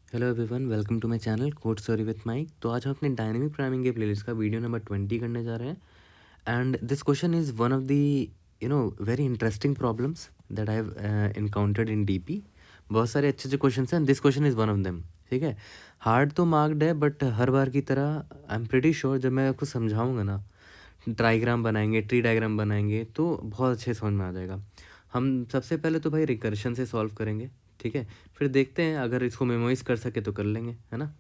Hello everyone, welcome to my channel code story with Mike. तो आज हम अपने डायनेमिक प्रोग्रामिंग के प्लेलिस्ट का वीडियो नंबर 20 करने जा रहे हैं। And this question is one of the very interesting problems that I have encountered in DP. बहुत सारे अच्छे अच्छे क्वेश्चन हैं, this question is one of them. ठीक है, हार्ड तो मार्क्ड है, बट हर बार की तरह आई एम प्रीटी श्योर जब मैं आपको समझाऊंगा ना, डायग्राम बनाएंगे, ट्री डायग्राम बनाएंगे, तो बहुत अच्छे समझ में आ जाएगा। हम सबसे पहले तो भाई रिकर्शन से सॉल्व करेंगे, ठीक है। फिर देखते हैं अगर इसको मेमोराइज कर सके तो कर लेंगे, है ना।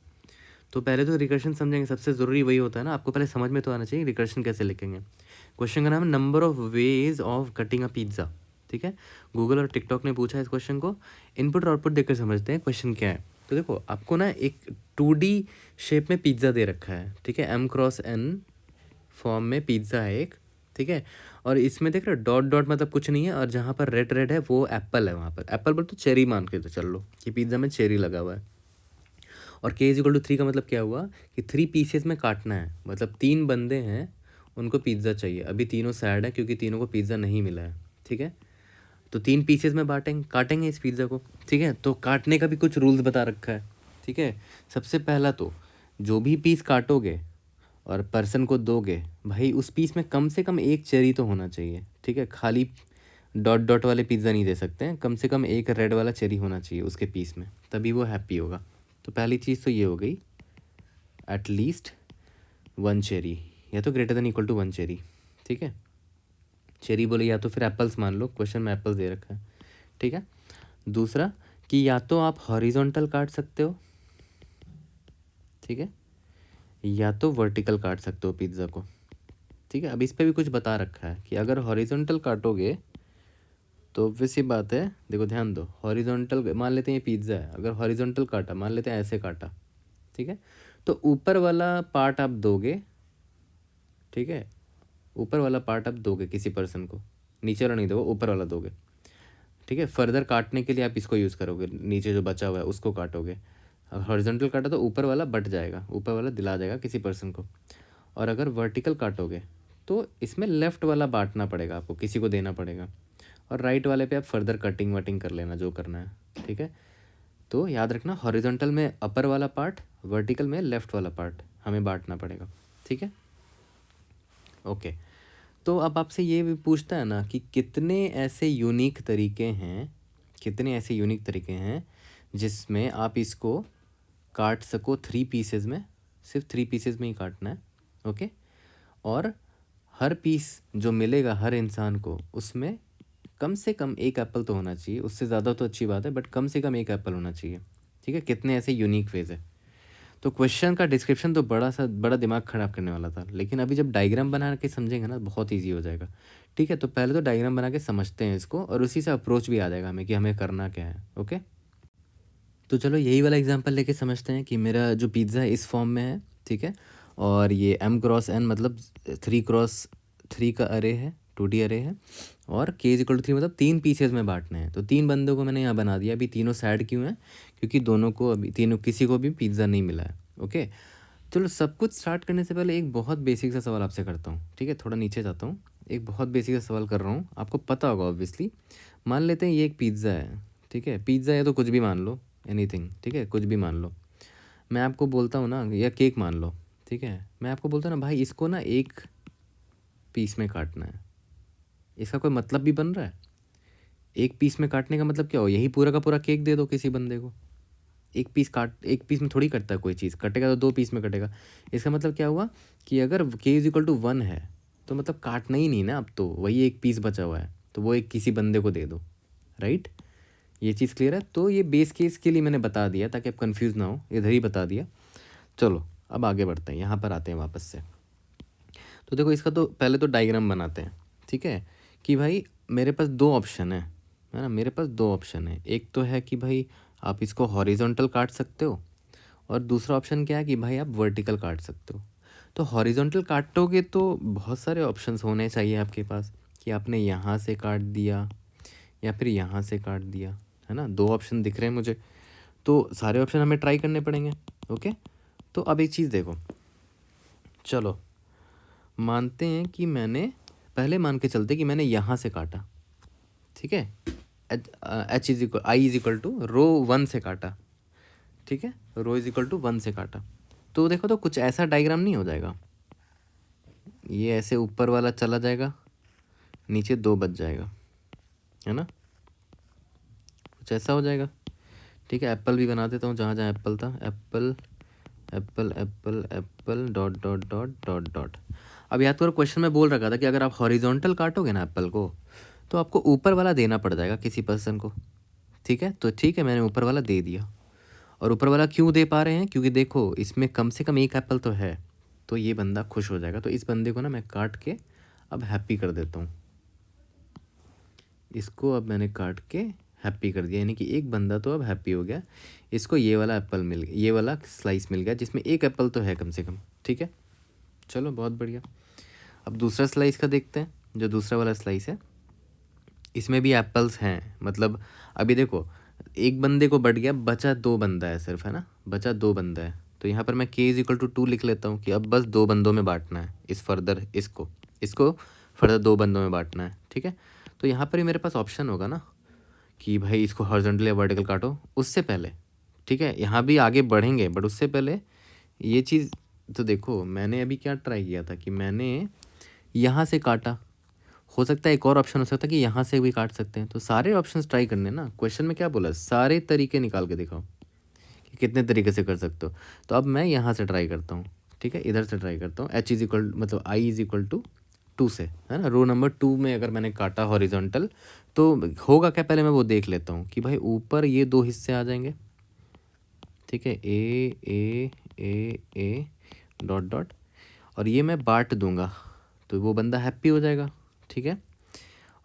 तो पहले तो रिकर्शन समझेंगे, सबसे ज़रूरी वही होता है ना, आपको पहले समझ में तो आना चाहिए रिकर्शन कैसे लिखेंगे। क्वेश्चन का नाम है number of ways of cutting a pizza. ठीक है, गूगल और टिकटॉक ने पूछा इस क्वेश्चन को। इनपुट और आउटपुट देखकर समझते हैं क्वेश्चन क्या है। तो देखो, आपको ना एक 2D शेप में पिज्ज़ा दे रखा है, ठीक है, M×N फॉर्म में पिज्ज़ा है एक, ठीक है। और इसमें देख रहे हो डॉट डॉट मतलब कुछ नहीं है, और जहाँ पर रेड रेड है वो एप्पल है, वहाँ पर एप्पल बोल तो चेरी मान के तो चल लो कि पिज्ज़ा में चेरी लगा हुआ है। और k = 3 का मतलब क्या हुआ कि 3 पीसेस में काटना है, मतलब 3 बंदे हैं, उनको पिज़्ज़ा चाहिए। अभी तीनों सैड है क्योंकि तीनों को पिज़्ज़ा नहीं मिला है, ठीक है। तो 3 पीसेस में काटेंगे इस पिज़्ज़ा को, ठीक है। तो काटने का भी कुछ रूल्स बता रखा है, ठीक है। सबसे पहला तो जो भी पीस काटोगे और पर्सन को दोगे, भाई उस पीस में कम से कम एक चेरी तो होना चाहिए, ठीक है। खाली डॉट डॉट वाले पिज़्ज़ा नहीं दे सकते हैं, कम से कम एक रेड वाला चेरी होना चाहिए उसके पीस में, तभी वो हैप्पी होगा। तो पहली चीज़ तो ये हो गई, एटलीस्ट 1 चेरी, या तो >= 1 चेरी, ठीक है। चेरी बोले या तो फिर एप्पल्स मान लो, क्वेश्चन में एप्पल्स दे रखा है, ठीक है। दूसरा कि या तो आप हॉरिजॉन्टल काट सकते हो, ठीक है, या तो वर्टिकल काट सकते हो पिज़्ज़ा को, ठीक है। अब इस पे भी कुछ बता रखा है कि अगर हॉरिजॉन्टल काटोगे तो ऑब्वियस सी बात है, देखो ध्यान दो, हॉरिजॉन्टल मान लेते हैं ये पिज़्ज़ा है, अगर हॉरिजॉन्टल काटा, मान लेते हैं ऐसे काटा, ठीक है, तो ऊपर वाला पार्ट आप दोगे, ठीक है। ऊपर वाला पार्ट आप दोगे किसी पर्सन को, नीचे वाला नहीं दोगे, ऊपर वाला दोगे, ठीक है। फर्दर काटने के लिए आप इसको यूज़ करोगे, नीचे जो बचा हुआ है उसको काटोगे। अगर हॉरिजॉन्टल काटा तो ऊपर वाला बट जाएगा, ऊपर वाला दिला जाएगा किसी पर्सन को। और अगर वर्टिकल काटोगे तो इसमें लेफ़्ट वाला बांटना पड़ेगा आपको, किसी को देना पड़ेगा। और राइट वाले पे आप फर्दर कटिंग वटिंग कर लेना जो करना है, ठीक है। तो याद रखना, हॉरिजॉन्टल में अपर वाला पार्ट, वर्टिकल में लेफ़्ट वाला पार्ट हमें बांटना पड़ेगा, ठीक है। ओके, तो अब आपसे ये भी पूछता है ना कि कितने ऐसे यूनिक तरीके हैं, कितने ऐसे यूनिक तरीके हैं जिसमें आप इसको काट सको 3 पीसेज में, सिर्फ 3 पीसेज में ही काटना है, ओके। और हर पीस जो मिलेगा हर इंसान को, उसमें कम से कम एक एप्पल तो होना चाहिए, उससे ज़्यादा तो अच्छी बात है, बट कम से कम एक एप्पल होना चाहिए, ठीक है। कितने ऐसे यूनिक वेज है। तो क्वेश्चन का डिस्क्रिप्शन तो बड़ा दिमाग खराब करने वाला था, लेकिन अभी जब डायग्राम बना के समझेंगे ना, बहुत ईजी हो जाएगा, ठीक है। तो पहले तो डायग्राम बना के समझते हैं इसको, और उसी से अप्रोच भी आ जाएगा हमें कि हमें करना क्या है, ओके। तो चलो यही वाला एग्जांपल लेके समझते हैं कि मेरा जो पिज़्ज़ा है इस फॉर्म में है, ठीक है। और ये M×N मतलब 3×3 का अरे है, 2D अरे है। और k = 3 मतलब 3 पीसेज में बांटने हैं। तो 3 बंदों को मैंने यहाँ बना दिया। अभी तीनों सैड क्यों हैं? क्योंकि दोनों को अभी, तीनों किसी को भी पिज़्ज़ा नहीं मिला है, ओके। चलो, सब कुछ स्टार्ट करने से पहले एक बहुत बेसिक सा सवाल आपसे करता हूँ, ठीक है। थोड़ा नीचे जाता हूँ, एक बहुत बेसिक सा सवाल कर रहा हूँ, आपको पता होगा ऑब्वियसली। मान लेते हैं ये एक पिज़्ज़ा है, ठीक है। पिज़्ज़ा है तो कुछ भी मान लो, एनीथिंग, ठीक है, कुछ भी मान लो। मैं आपको बोलता हूँ ना, या केक मान लो, ठीक है। मैं आपको बोलता हूँ ना, भाई इसको ना एक पीस में काटना है, इसका कोई मतलब भी बन रहा है? एक पीस में काटने का मतलब क्या हो, यही पूरा का पूरा केक दे दो किसी बंदे को। एक पीस में थोड़ी कटता है कोई चीज़, कटेगा तो 2 पीस में कटेगा। इसका मतलब क्या हुआ कि अगर k = 1 है तो मतलब काटना ही नहीं ना, अब तो वही एक पीस बचा हुआ है, तो वो एक किसी बंदे को दे दो, राइट। ये चीज़ क्लियर है? तो ये बेस केस के लिए मैंने बता दिया ताकि आप कंफ्यूज ना हो, इधर ही बता दिया। चलो अब आगे बढ़ते हैं, यहाँ पर आते हैं वापस से। तो देखो, इसका तो पहले तो डायग्राम बनाते हैं, ठीक है। कि भाई मेरे पास 2 ऑप्शन है ना, मेरे पास 2 ऑप्शन है। एक तो है कि भाई आप इसको हॉरिजॉन्टल काट सकते हो, और दूसरा ऑप्शन क्या है कि भाई आप वर्टिकल काट सकते हो। तो हॉरिजॉन्टल काटोगे तो बहुत सारे ऑप्शंस होने चाहिए आपके पास, कि आपने यहाँ से काट दिया या फिर यहाँ से काट दिया, है ना। 2 ऑप्शन दिख रहे हैं मुझे, तो सारे ऑप्शन हमें ट्राई करने पड़ेंगे, ओके। तो अब एक चीज़ देखो, चलो मानते हैं कि मैंने, पहले मान के चलते कि मैंने यहाँ से काटा, ठीक है। I = 1 से काटा, ठीक है, रो इज इक्वल टू 1 से काटा। तो देखो तो कुछ ऐसा डायग्राम नहीं हो जाएगा, ये ऐसे ऊपर वाला चला जाएगा, नीचे 2 बच जाएगा, है ना, कुछ ऐसा हो जाएगा। ठीक है, एप्पल भी बना देता हूँ, जहाँ जहाँ एप्पल था, Apple Apple Apple Apple dot dot dot dot dot. अब याद करो क्वेश्चन में बोल रखा था कि अगर आप हॉरिजॉन्टल काटोगे ना एप्पल को, तो आपको ऊपर वाला देना पड़ जाएगा किसी पर्सन को। ठीक है, तो ठीक है, मैंने ऊपर वाला दे दिया। और ऊपर वाला क्यों दे पा रहे हैं, क्योंकि देखो इसमें कम से कम एक एप्पल तो है, तो ये बंदा खुश हो जाएगा। तो इस बंदे को ना मैं काट के अब हैप्पी कर देता हूँ, इसको अब मैंने काट के हैप्पी कर दिया, यानी कि एक बंदा तो अब हैप्पी हो गया, इसको ये वाला एप्पल मिल गया, ये वाला स्लाइस मिल गया जिसमें एक एप्पल तो है कम से कम। ठीक है, चलो बहुत बढ़िया। अब दूसरा स्लाइस का देखते हैं, जो दूसरा वाला स्लाइस है इसमें भी एप्पल्स हैं, मतलब अभी देखो एक बंदे को बढ़ गया, बचा 2 बंदा है सिर्फ, है ना, बचा 2 बंदा है। तो यहाँ पर मैं k इज इक्वल टू 2 लिख लेता हूँ कि अब बस 2 बंदों में बांटना है, इस फर्दर इसको फर्दर 2 बंदों में बांटना है। ठीक है, तो यहाँ पर ही मेरे पास ऑप्शन होगा ना कि भाई इसको हॉरिजॉन्टल या वर्टिकल काटो। उससे पहले ठीक है, यहाँ भी आगे बढ़ेंगे, बट उससे पहले ये चीज़ तो देखो, मैंने अभी क्या ट्राई किया था कि मैंने यहाँ से काटा, हो सकता है एक और ऑप्शन हो सकता है कि यहाँ से भी काट सकते हैं। तो सारे ऑप्शंस ट्राई करने ना, क्वेश्चन में क्या बोला, सारे तरीके निकाल के दिखाओ कि कितने तरीके से कर सकते हो। तो अब मैं यहाँ से ट्राई करता हूँ, ठीक है, इधर से ट्राई करता हूँ, h इज इक्वल मतलब i इज इक्वल टू 2 से, है ना, रो नंबर 2 में अगर मैंने काटा हॉरिजॉन्टल तो होगा क्या, पहले मैं वो देख लेता हूँ कि भाई ऊपर ये 2 हिस्से आ जाएंगे। ठीक है, ए डॉट डॉट, और ये मैं बांट दूंगा तो वो बंदा हैप्पी हो जाएगा। ठीक है,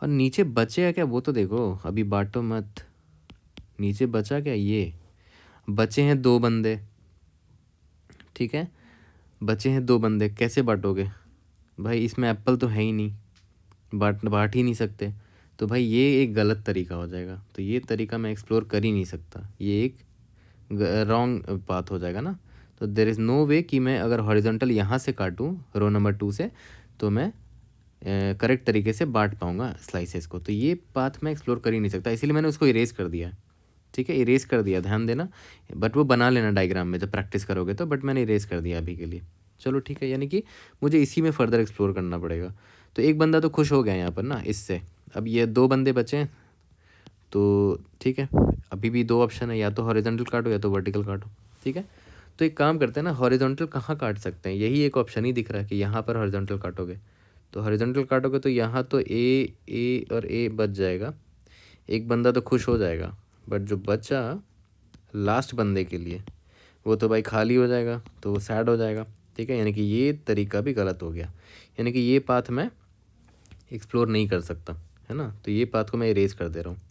और नीचे बचेगा क्या वो तो देखो, अभी बांटो मत, नीचे बचा क्या, ये बचे हैं 2 बंदे। ठीक है, बचे हैं 2 बंदे, कैसे बांटोगे भाई, इसमें एप्पल तो है ही नहीं, बांट ही नहीं सकते। तो भाई ये एक गलत तरीका हो जाएगा, तो ये तरीका मैं एक्सप्लोर कर ही नहीं सकता, ये एक रॉन्ग पाथ हो जाएगा ना। तो देर इज़ नो वे कि मैं अगर हॉरिजॉन्टल यहाँ से काटूँ रो नंबर 2 से तो मैं करेक्ट तरीके से बांट पाऊँगा स्लाइसेस को। तो ये पाथ मैं एक्सप्लोर कर ही नहीं सकता, इसीलिए मैंने उसको इरेज कर दिया। ठीक है, इरेज कर दिया, ध्यान देना, बट वो बना लेना डायग्राम में जब प्रैक्टिस करोगे तो, बट मैंने इरेज कर दिया अभी के लिए। चलो ठीक है, यानी कि मुझे इसी में फर्दर एक्सप्लोर करना पड़ेगा। तो एक बंदा तो खुश हो गया यहाँ पर ना इससे, अब ये 2 बंदे बचे हैं, तो ठीक है, अभी भी 2 ऑप्शन है, या तो हॉरिजॉन्टल काटो या तो वर्टिकल काटो। ठीक है, तो एक काम करते हैं ना, हॉरिजॉन्टल कहाँ काट सकते हैं, यही एक ऑप्शन ही दिख रहा है कि यहाँ पर हॉरिजॉन्टल काटोगे। तो हॉरिजॉन्टल काटोगे तो यहाँ तो ए और ए बच जाएगा, एक बंदा तो खुश हो जाएगा, बट जो बचा लास्ट बंदे के लिए वो तो भाई खाली हो जाएगा, तो वो सैड हो जाएगा। ठीक है, यानी कि ये तरीका भी गलत हो गया, यानी कि ये पाथ मैं एक्सप्लोर नहीं कर सकता, है ना। तो ये पाथ को मैं इरेज कर दे रहा हूँ।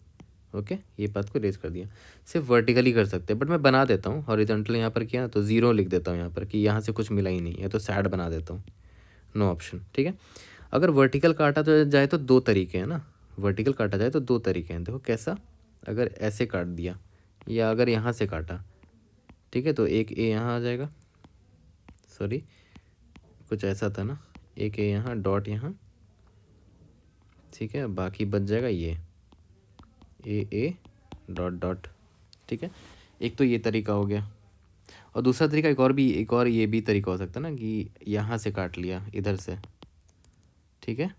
ओके, ये पाथ को इरेज कर दिया, सिर्फ वर्टिकली कर सकते हैं, बट मैं बना देता हूँ हॉरिजॉन्टल यहाँ पर किया तो 0 लिख देता हूँ यहाँ पर कि यहाँ से कुछ मिला ही नहीं है, तो सैड बना देता हूँ, नो ऑप्शन। ठीक है, अगर वर्टिकल काटा तो जाए तो 2 तरीके हैं ना, वर्टिकल काटा जाए तो 2 तरीके हैं, देखो कैसा, अगर ऐसे काट दिया या अगर यहाँ से काटा, ठीक है, तो एक ए यहाँ आ जाएगा, सॉरी कुछ ऐसा था ना, एक ए यहाँ डॉट यहाँ, ठीक है, बाकी बच जाएगा ये ए डॉट डॉट। ठीक है, एक तो ये तरीका हो गया, और दूसरा तरीका एक और ये भी तरीका हो सकता है ना कि यहाँ से काट लिया इधर से। ठीक है,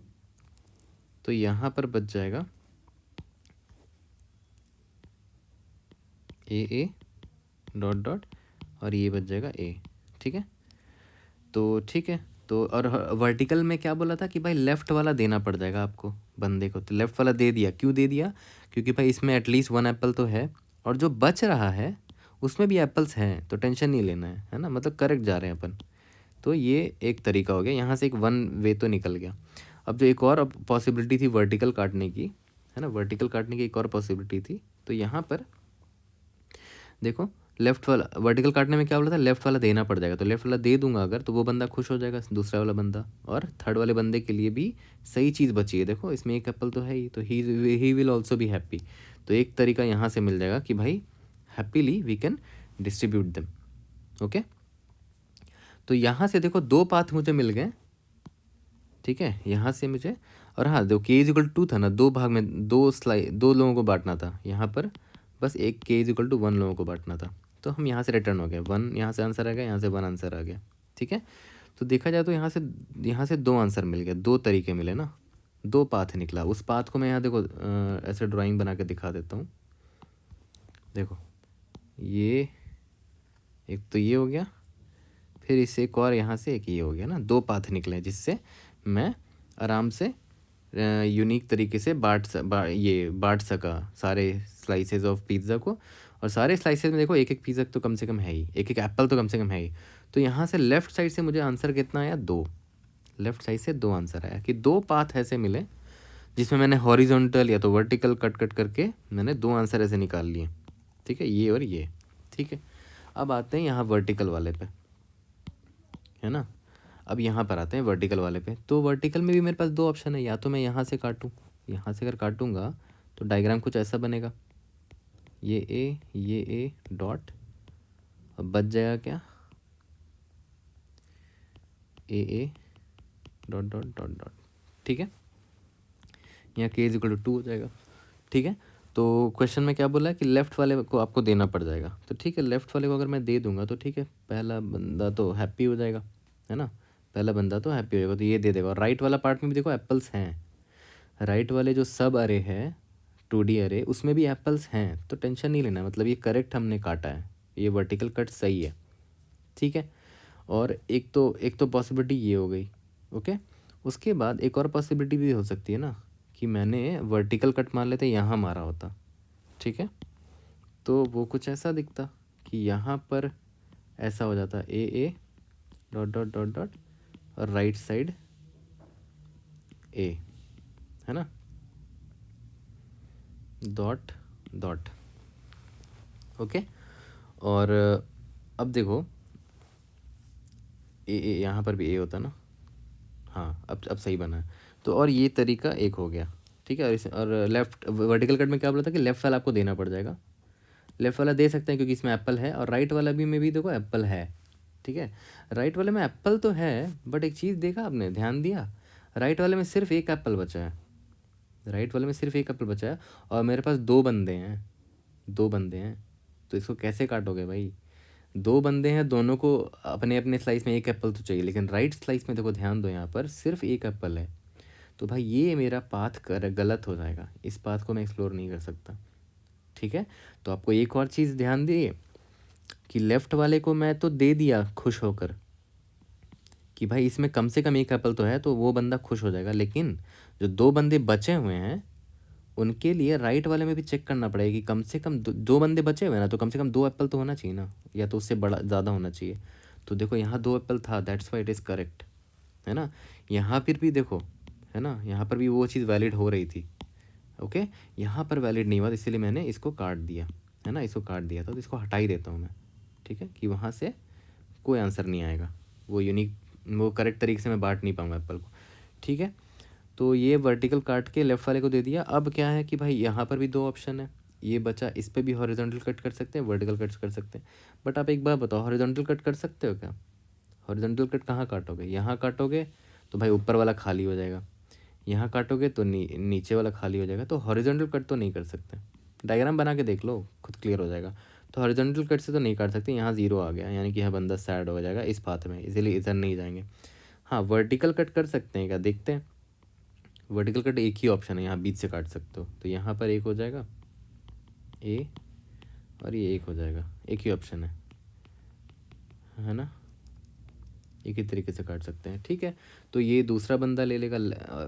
तो यहाँ पर बच जाएगा ए डॉट डॉट, और ये बच जाएगा ए। ठीक है, तो ठीक है, तो और वर्टिकल में क्या बोला था कि भाई लेफ़्ट वाला देना पड़ जाएगा आपको बंदे को, तो लेफ़्ट वाला दे दिया, क्यों दे दिया, क्योंकि भाई इसमें एटलीस्ट 1 एप्पल तो है, और जो बच रहा है उसमें भी एप्पल्स हैं, तो टेंशन नहीं लेना है ना, मतलब करेक्ट जा रहे हैं अपन। तो ये एक तरीका हो गया, यहाँ से एक 1 वे तो निकल गया। अब जो एक और पॉसिबिलिटी थी वर्टिकल काटने की, है ना, वर्टिकल काटने की एक और पॉसिबिलिटी थी, तो यहाँ पर देखो लेफ्ट वाला वर्टिकल काटने में क्या बोला था, लेफ्ट वाला देना पड़ जाएगा, तो लेफ्ट वाला दे दूंगा अगर, तो वो बंदा खुश हो जाएगा, दूसरा वाला बंदा, और थर्ड वाले बंदे के लिए भी सही चीज़ बची है, देखो इसमें एक एप्पल तो है ही, तो he will also be happy. तो एक तरीका यहाँ से मिल जाएगा कि भाई happily we can distribute them. Okay, तो यहाँ से देखो 2 पाथ मुझे मिल गए। ठीक है, यहाँ से मुझे, और हाँ देखो k इज इक्वल टू 2 था ना, 2 भाग में 2 लोगों को बांटना था, यहाँ पर बस एक k इज इक्वल टू 1 लोगों को बांटना था। तो हम यहाँ से रिटर्न हो गए 1, यहाँ से आंसर आ गया, यहाँ से 1 आंसर आ गया। ठीक है, तो देखा जाए तो यहाँ से 2 आंसर मिल गए, 2 तरीके मिले ना, 2 पाथ निकला। उस पाथ को मैं यहाँ देखो ऐसे ड्राइंग बना के दिखा देता हूँ। देखो ये एक तो ये हो गया, फिर इससे एक और यहाँ से एक ये हो गया ना, 2 पाथ निकले जिससे मैं आराम से यूनिक तरीके से बांट सका सारे स्लाइसेस ऑफ पिज़्ज़ा को। और सारे स्लाइसेस में देखो एक एक पिज़्ज़ा तो कम से कम है ही, एक एक एप्पल तो कम से कम है ही। तो यहाँ से लेफ़्ट साइड से मुझे आंसर कितना आया, 2। लेफ़्ट साइड से 2 आंसर आया कि 2 पाथ ऐसे मिले जिसमें मैंने हॉरिजॉन्टल या तो वर्टिकल कट करके मैंने 2 आंसर ऐसे निकाल लिए। ठीक है, ये और ये। ठीक है, अब आते हैं यहाँ वर्टिकल वाले पे, है ना। अब यहाँ पर आते हैं वर्टिकल वाले पे। तो वर्टिकल में भी मेरे पास 2 ऑप्शन है, या तो मैं यहाँ से काटूँ, यहाँ से अगर काटूँगा तो डायग्राम कुछ ऐसा बनेगा, ये ए डॉट, अब बच जाएगा क्या, ए डॉट डॉट डॉट डॉट। ठीक है, यहाँ k इज इक्वल टू 2 हो जाएगा। ठीक है, तो क्वेश्चन में क्या बोला है कि लेफ़्ट वाले को आपको देना पड़ जाएगा। तो ठीक है, लेफ़्ट वाले को अगर मैं दे दूंगा तो ठीक है, पहला बंदा तो हैप्पी हो जाएगा, है ना, पहला बंदा तो हैप्पी हो जाएगा, तो ये दे देगा। और राइट वाला पार्ट में भी देखो एप्पल्स हैं, राइट वाले जो सब अरे है 2D अरे उसमें भी एप्पल्स हैं, तो टेंशन नहीं लेना, मतलब ये करेक्ट हमने काटा है, ये वर्टिकल कट सही है। ठीक है, और एक तो पॉसिबिलिटी ये हो गई। ओके, उसके बाद एक और पॉसिबिलिटी भी हो सकती है ना कि मैंने वर्टिकल कट मान लेते यहाँ मारा होता। ठीक है, तो वो कुछ ऐसा दिखता कि यहाँ पर ऐसा हो जाता ए डॉट डॉट डॉट डॉट और राइट साइड ए, है ना, डॉट डॉट। ओके, और अब देखो ए यहाँ पर भी ए होता ना, हाँ अब सही बना है। तो और ये तरीका एक हो गया। ठीक है, और लेफ्ट वर्टिकल कट में क्या बोला था कि लेफ़्ट वाला आपको देना पड़ जाएगा, लेफ़्ट वाला दे सकते हैं क्योंकि इसमें एप्पल है, और राइट वाला भी में भी देखो एप्पल है। ठीक है, राइट वाले में एप्पल तो है, बट एक चीज़ देखा आपने, ध्यान दिया, राइट वाले में सिर्फ एक एप्पल बचा है, राइट वाले में सिर्फ एक एप्पल बचा है, और मेरे पास 2 बंदे हैं, 2 बंदे हैं, तो इसको कैसे काटोगे भाई, 2 बंदे हैं, दोनों को अपने अपने स्लाइस में एक एप्पल तो चाहिए, लेकिन राइट स्लाइस में देखो ध्यान दो यहाँ पर सिर्फ एक एप्पल है, तो भाई ये मेरा पाथ गलत हो जाएगा, इस पाथ को मैं एक्सप्लोर नहीं कर सकता। ठीक है, तो आपको एक और चीज़ ध्यान दिए कि लेफ़्ट वाले को मैं तो दे दिया खुश होकर कि भाई इसमें कम से कम एक एप्पल तो है, तो वो बंदा खुश हो जाएगा, लेकिन जो 2 बंदे बचे हुए हैं उनके लिए राइट वाले में भी चेक करना पड़ेगा कि कम से कम 2 बंदे बचे हुए ना, तो कम से कम 2 एप्पल तो होना चाहिए ना, या तो उससे बड़ा ज़्यादा होना चाहिए। तो देखो यहाँ 2 एप्पल था, that's why it is correct, है ना। यहाँ पर भी देखो, है ना, यहाँ पर भी वो चीज़ वैलिड हो रही थी। ओके, यहाँ पर वैलिड नहीं हुआ, इसीलिए मैंने इसको काट दिया, है ना, इसको काट दिया था, तो इसको हटा ही देता हूँ मैं। ठीक है, कि वहाँ से कोई आंसर नहीं आएगा, वो यूनिक वो करेक्ट तरीके से मैं बांट नहीं पाऊँगा एप्पल को। ठीक है, तो ये वर्टिकल काट के लेफ़्ट वाले को दे दिया। अब क्या है कि भाई यहाँ पर भी 2 ऑप्शन है, ये बचा, इस पर भी हॉरिजॉन्टल कट कर सकते हैं, वर्टिकल कट कर सकते हैं। बट आप एक बार बताओ, हॉरिजॉन्टल कट कर सकते हो क्या, हॉरिजॉन्टल कट कहाँ काटोगे, यहाँ काटोगे तो भाई ऊपर वाला खाली हो जाएगा, यहाँ काटोगे तो नीचे वाला खाली हो जाएगा, तो हॉरिजॉन्टल कट तो नहीं कर सकते। डायग्राम बना के देख लो, खुद क्लियर हो जाएगा। तो हॉरिजॉन्टल कट से तो नहीं काट सकते, यहाँ 0 आ गया, यानी कि यह बंदा सैड हो जाएगा इस पाथ में, इसीलिए इधर नहीं जाएंगे। हाँ, वर्टिकल कट कर सकते हैं क्या, देखते हैं। वर्टिकल कट एक ही ऑप्शन है, यहाँ बीच से काट सकते हो, तो यहाँ पर एक हो जाएगा ए, और ये एक हो जाएगा, एक ही ऑप्शन है ना, एक ही तरीके से काट सकते हैं। ठीक है, तो ये दूसरा बंदा ले लेगा,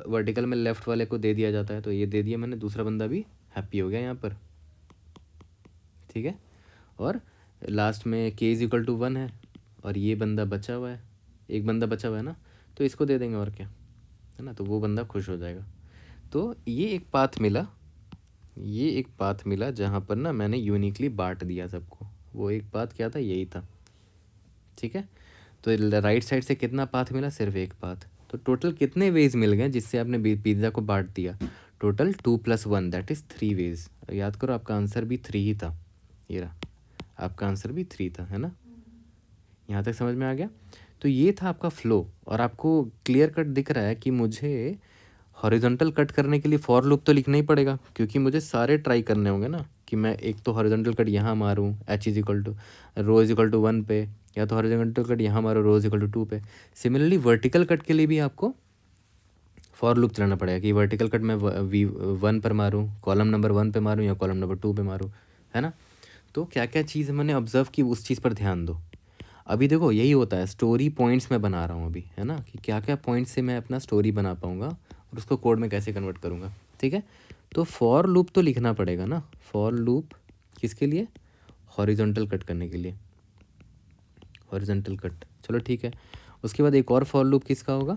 वर्टिकल में लेफ़्ट वाले को दे दिया जाता है, तो ये दे दिया मैंने, दूसरा बंदा भी हैप्पी हो गया यहाँ पर। ठीक है, और लास्ट में k इज इक्वल टू 1 है, और ये बंदा बचा हुआ है, एक बंदा बचा हुआ है ना, तो इसको दे देंगे और क्या, है ना, तो वो बंदा खुश हो जाएगा। तो ये एक पाथ मिला, ये एक पाथ मिला जहाँ पर ना मैंने यूनिकली बांट दिया सबको, वो एक पाथ क्या था, यही था। ठीक है, तो राइट साइड से कितना पाथ मिला, सिर्फ एक पाथ। तो टोटल कितने वेज मिल गए जिससे आपने पिज़्ज़ा को बांट दिया, टोटल 2 + 1 दैट इज़ 3 वेज। याद करो आपका आंसर भी 3 ही था, ये रहा आपका आंसर भी 3 था, है ना, यहाँ तक समझ में आ गया। तो ये था आपका फ्लो, और आपको क्लियर कट दिख रहा है कि मुझे हॉरिजॉन्टल कट करने के लिए फॉर लूप तो लिखना ही पड़ेगा, क्योंकि मुझे सारे ट्राई करने होंगे ना, कि मैं एक तो हॉरिजॉन्टल कट यहाँ मारूँ h is equal to row is equal to 1 पे, या तो हॉरिजॉन्टल कट यहाँ मारो रो इज इक्वल टू 2 पे। सिमिलरली वर्टिकल कट के लिए भी आपको फॉर लूप चलाना पड़ेगा कि वर्टिकल कट मैं V1 पर मारूँ, कॉलम नंबर 1 पे मारूँ या कॉलम नंबर 2 पे मारूँ, है ना। तो क्या क्या चीज़ मैंने ऑब्जर्व की उस चीज़ पर ध्यान दो। अभी देखो यही होता है, स्टोरी पॉइंट्स मैं बना रहा हूँ अभी, है ना, कि क्या क्या पॉइंट्स से मैं अपना स्टोरी बना पाऊँगा और उसको कोड में कैसे कन्वर्ट करूँगा। ठीक है, तो फॉर लूप तो लिखना पड़ेगा ना। फॉर लूप किसके लिए? हॉरिजॉन्टल कट करने के लिए, हॉरिजॉन्टल कट। चलो ठीक है, उसके बाद एक और फॉर लूप किसका होगा?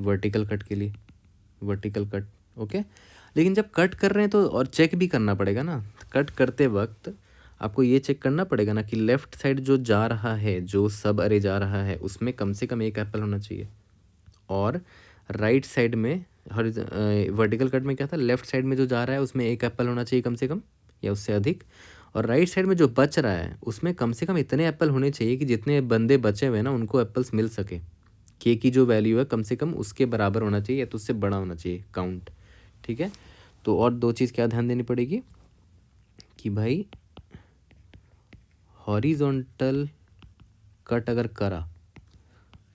वर्टिकल कट के लिए, वर्टिकल कट। ओके, लेकिन जब कट कर रहे हैं तो और चेक भी करना पड़ेगा ना। कट करते वक्त आपको ये चेक करना पड़ेगा ना कि लेफ़्ट साइड जो जा रहा है, जो सब अरे जा रहा है, उसमें कम से कम एक एप्पल होना चाहिए। और राइट साइड में वर्टिकल कट में क्या था, लेफ़्ट साइड में जो जा रहा है उसमें एक एप्पल होना चाहिए कम से कम या उससे अधिक। और राइट साइड में जो बच रहा है उसमें कम से कम इतने एप्पल होने चाहिए कि जितने बंदे बचे हुए हैं ना उनको एप्पल्स मिल सके। के की जो वैल्यू है कम से कम उसके बराबर होना चाहिए या तो उससे बड़ा होना चाहिए काउंट। ठीक है, तो और दो चीज़ क्या ध्यान देनी पड़ेगी कि भाई हॉरिजॉन्टल कट अगर करा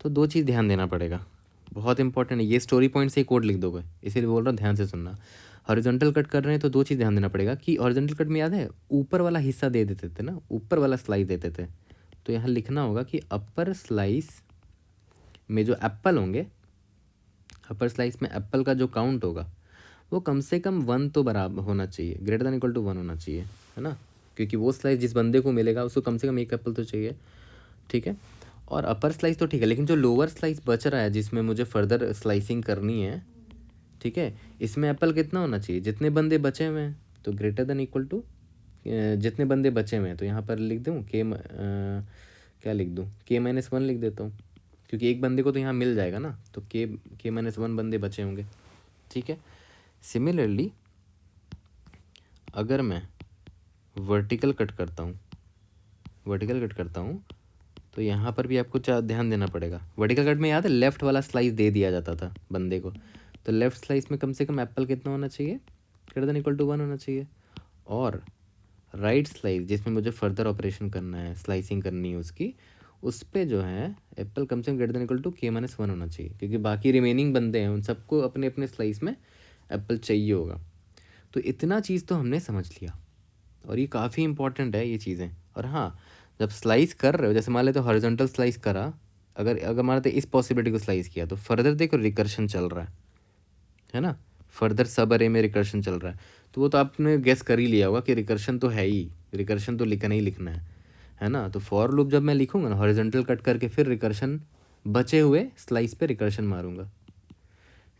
तो दो चीज़ ध्यान देना पड़ेगा, बहुत इंपॉर्टेंट है। ये स्टोरी पॉइंट से ही कोड लिख दोगे, इसीलिए बोल रहा हूँ ध्यान से सुनना। हॉरिजॉन्टल कट कर रहे हैं तो दो चीज़ ध्यान देना पड़ेगा कि हॉरिजॉन्टल कट में याद है ऊपर वाला हिस्सा दे देते थे ना, ऊपर वाला स्लाइस देते थे। तो यहाँ लिखना होगा कि अपर स्लाइस में जो एप्पल होंगे, अपर स्लाइस में एप्पल का जो काउंट होगा वो कम से कम 1 तो बराबर होना चाहिए, ग्रेटर देन इक्वल टू 1 होना चाहिए, है ना। क्योंकि वो स्लाइस जिस बंदे को मिलेगा उसको कम से कम एक एप्पल तो चाहिए। ठीक है, और अपर स्लाइस तो ठीक है, लेकिन जो लोअर स्लाइस बच रहा है जिसमें मुझे फर्दर स्लाइसिंग करनी है, ठीक है, इसमें एप्पल कितना होना चाहिए? जितने बंदे बचे हुए हैं, तो ग्रेटर देन इक्वल टू जितने बंदे बचे हुए हैं। तो यहाँ पर लिख दूँ क्या लिख दूँ, K-1 लिख देता हूँ, क्योंकि एक बंदे को तो यहाँ मिल जाएगा ना, तो K-1 बंदे बचे होंगे। ठीक है, सिमिलरली अगर मैं वर्टिकल कट करता हूँ, वर्टिकल कट करता हूँ तो यहाँ पर भी आपको ध्यान देना पड़ेगा। वर्टिकल कट में याद है लेफ़्ट वाला स्लाइस दे दिया जाता था बंदे को, तो लेफ़्ट स्लाइस में कम से कम एप्पल कितना होना चाहिए? ग्रेटर देन इक्वल टू 1 होना चाहिए। और राइट स्लाइस जिसमें मुझे फर्दर ऑपरेशन करना है, स्लाइसिंग करनी है उसकी, उस पर जो है एप्पल कम से कम greater than equal to K-1 होना चाहिए, क्योंकि बाकी रिमेनिंग बंदे हैं उन सबको अपने अपने स्लाइस में एप्पल चाहिए होगा। तो इतना चीज़ तो हमने समझ लिया और ये काफ़ी इंपॉर्टेंट है ये चीज़ें। और हाँ, जब स्लाइस कर रहे हो, जैसे मान लेते हो हॉरिजॉन्टल स्लाइस करा, अगर अगर मान लेते इस पॉसिबिलिटी को स्लाइस किया, तो फर्दर देखो रिकर्शन चल रहा है ना, फर्दर सब अरे में रिकर्शन चल रहा है। तो वो तो आपने गेस कर ही लिया होगा कि रिकर्शन तो है ही, रिकर्शन तो लिखना ही लिखना है ना। तो फॉर लूप जब मैं लिखूंगा ना हॉरिजॉन्टल कट करके, फिर रिकर्शन बचे हुए स्लाइस पे रिकर्शन मारूंगा।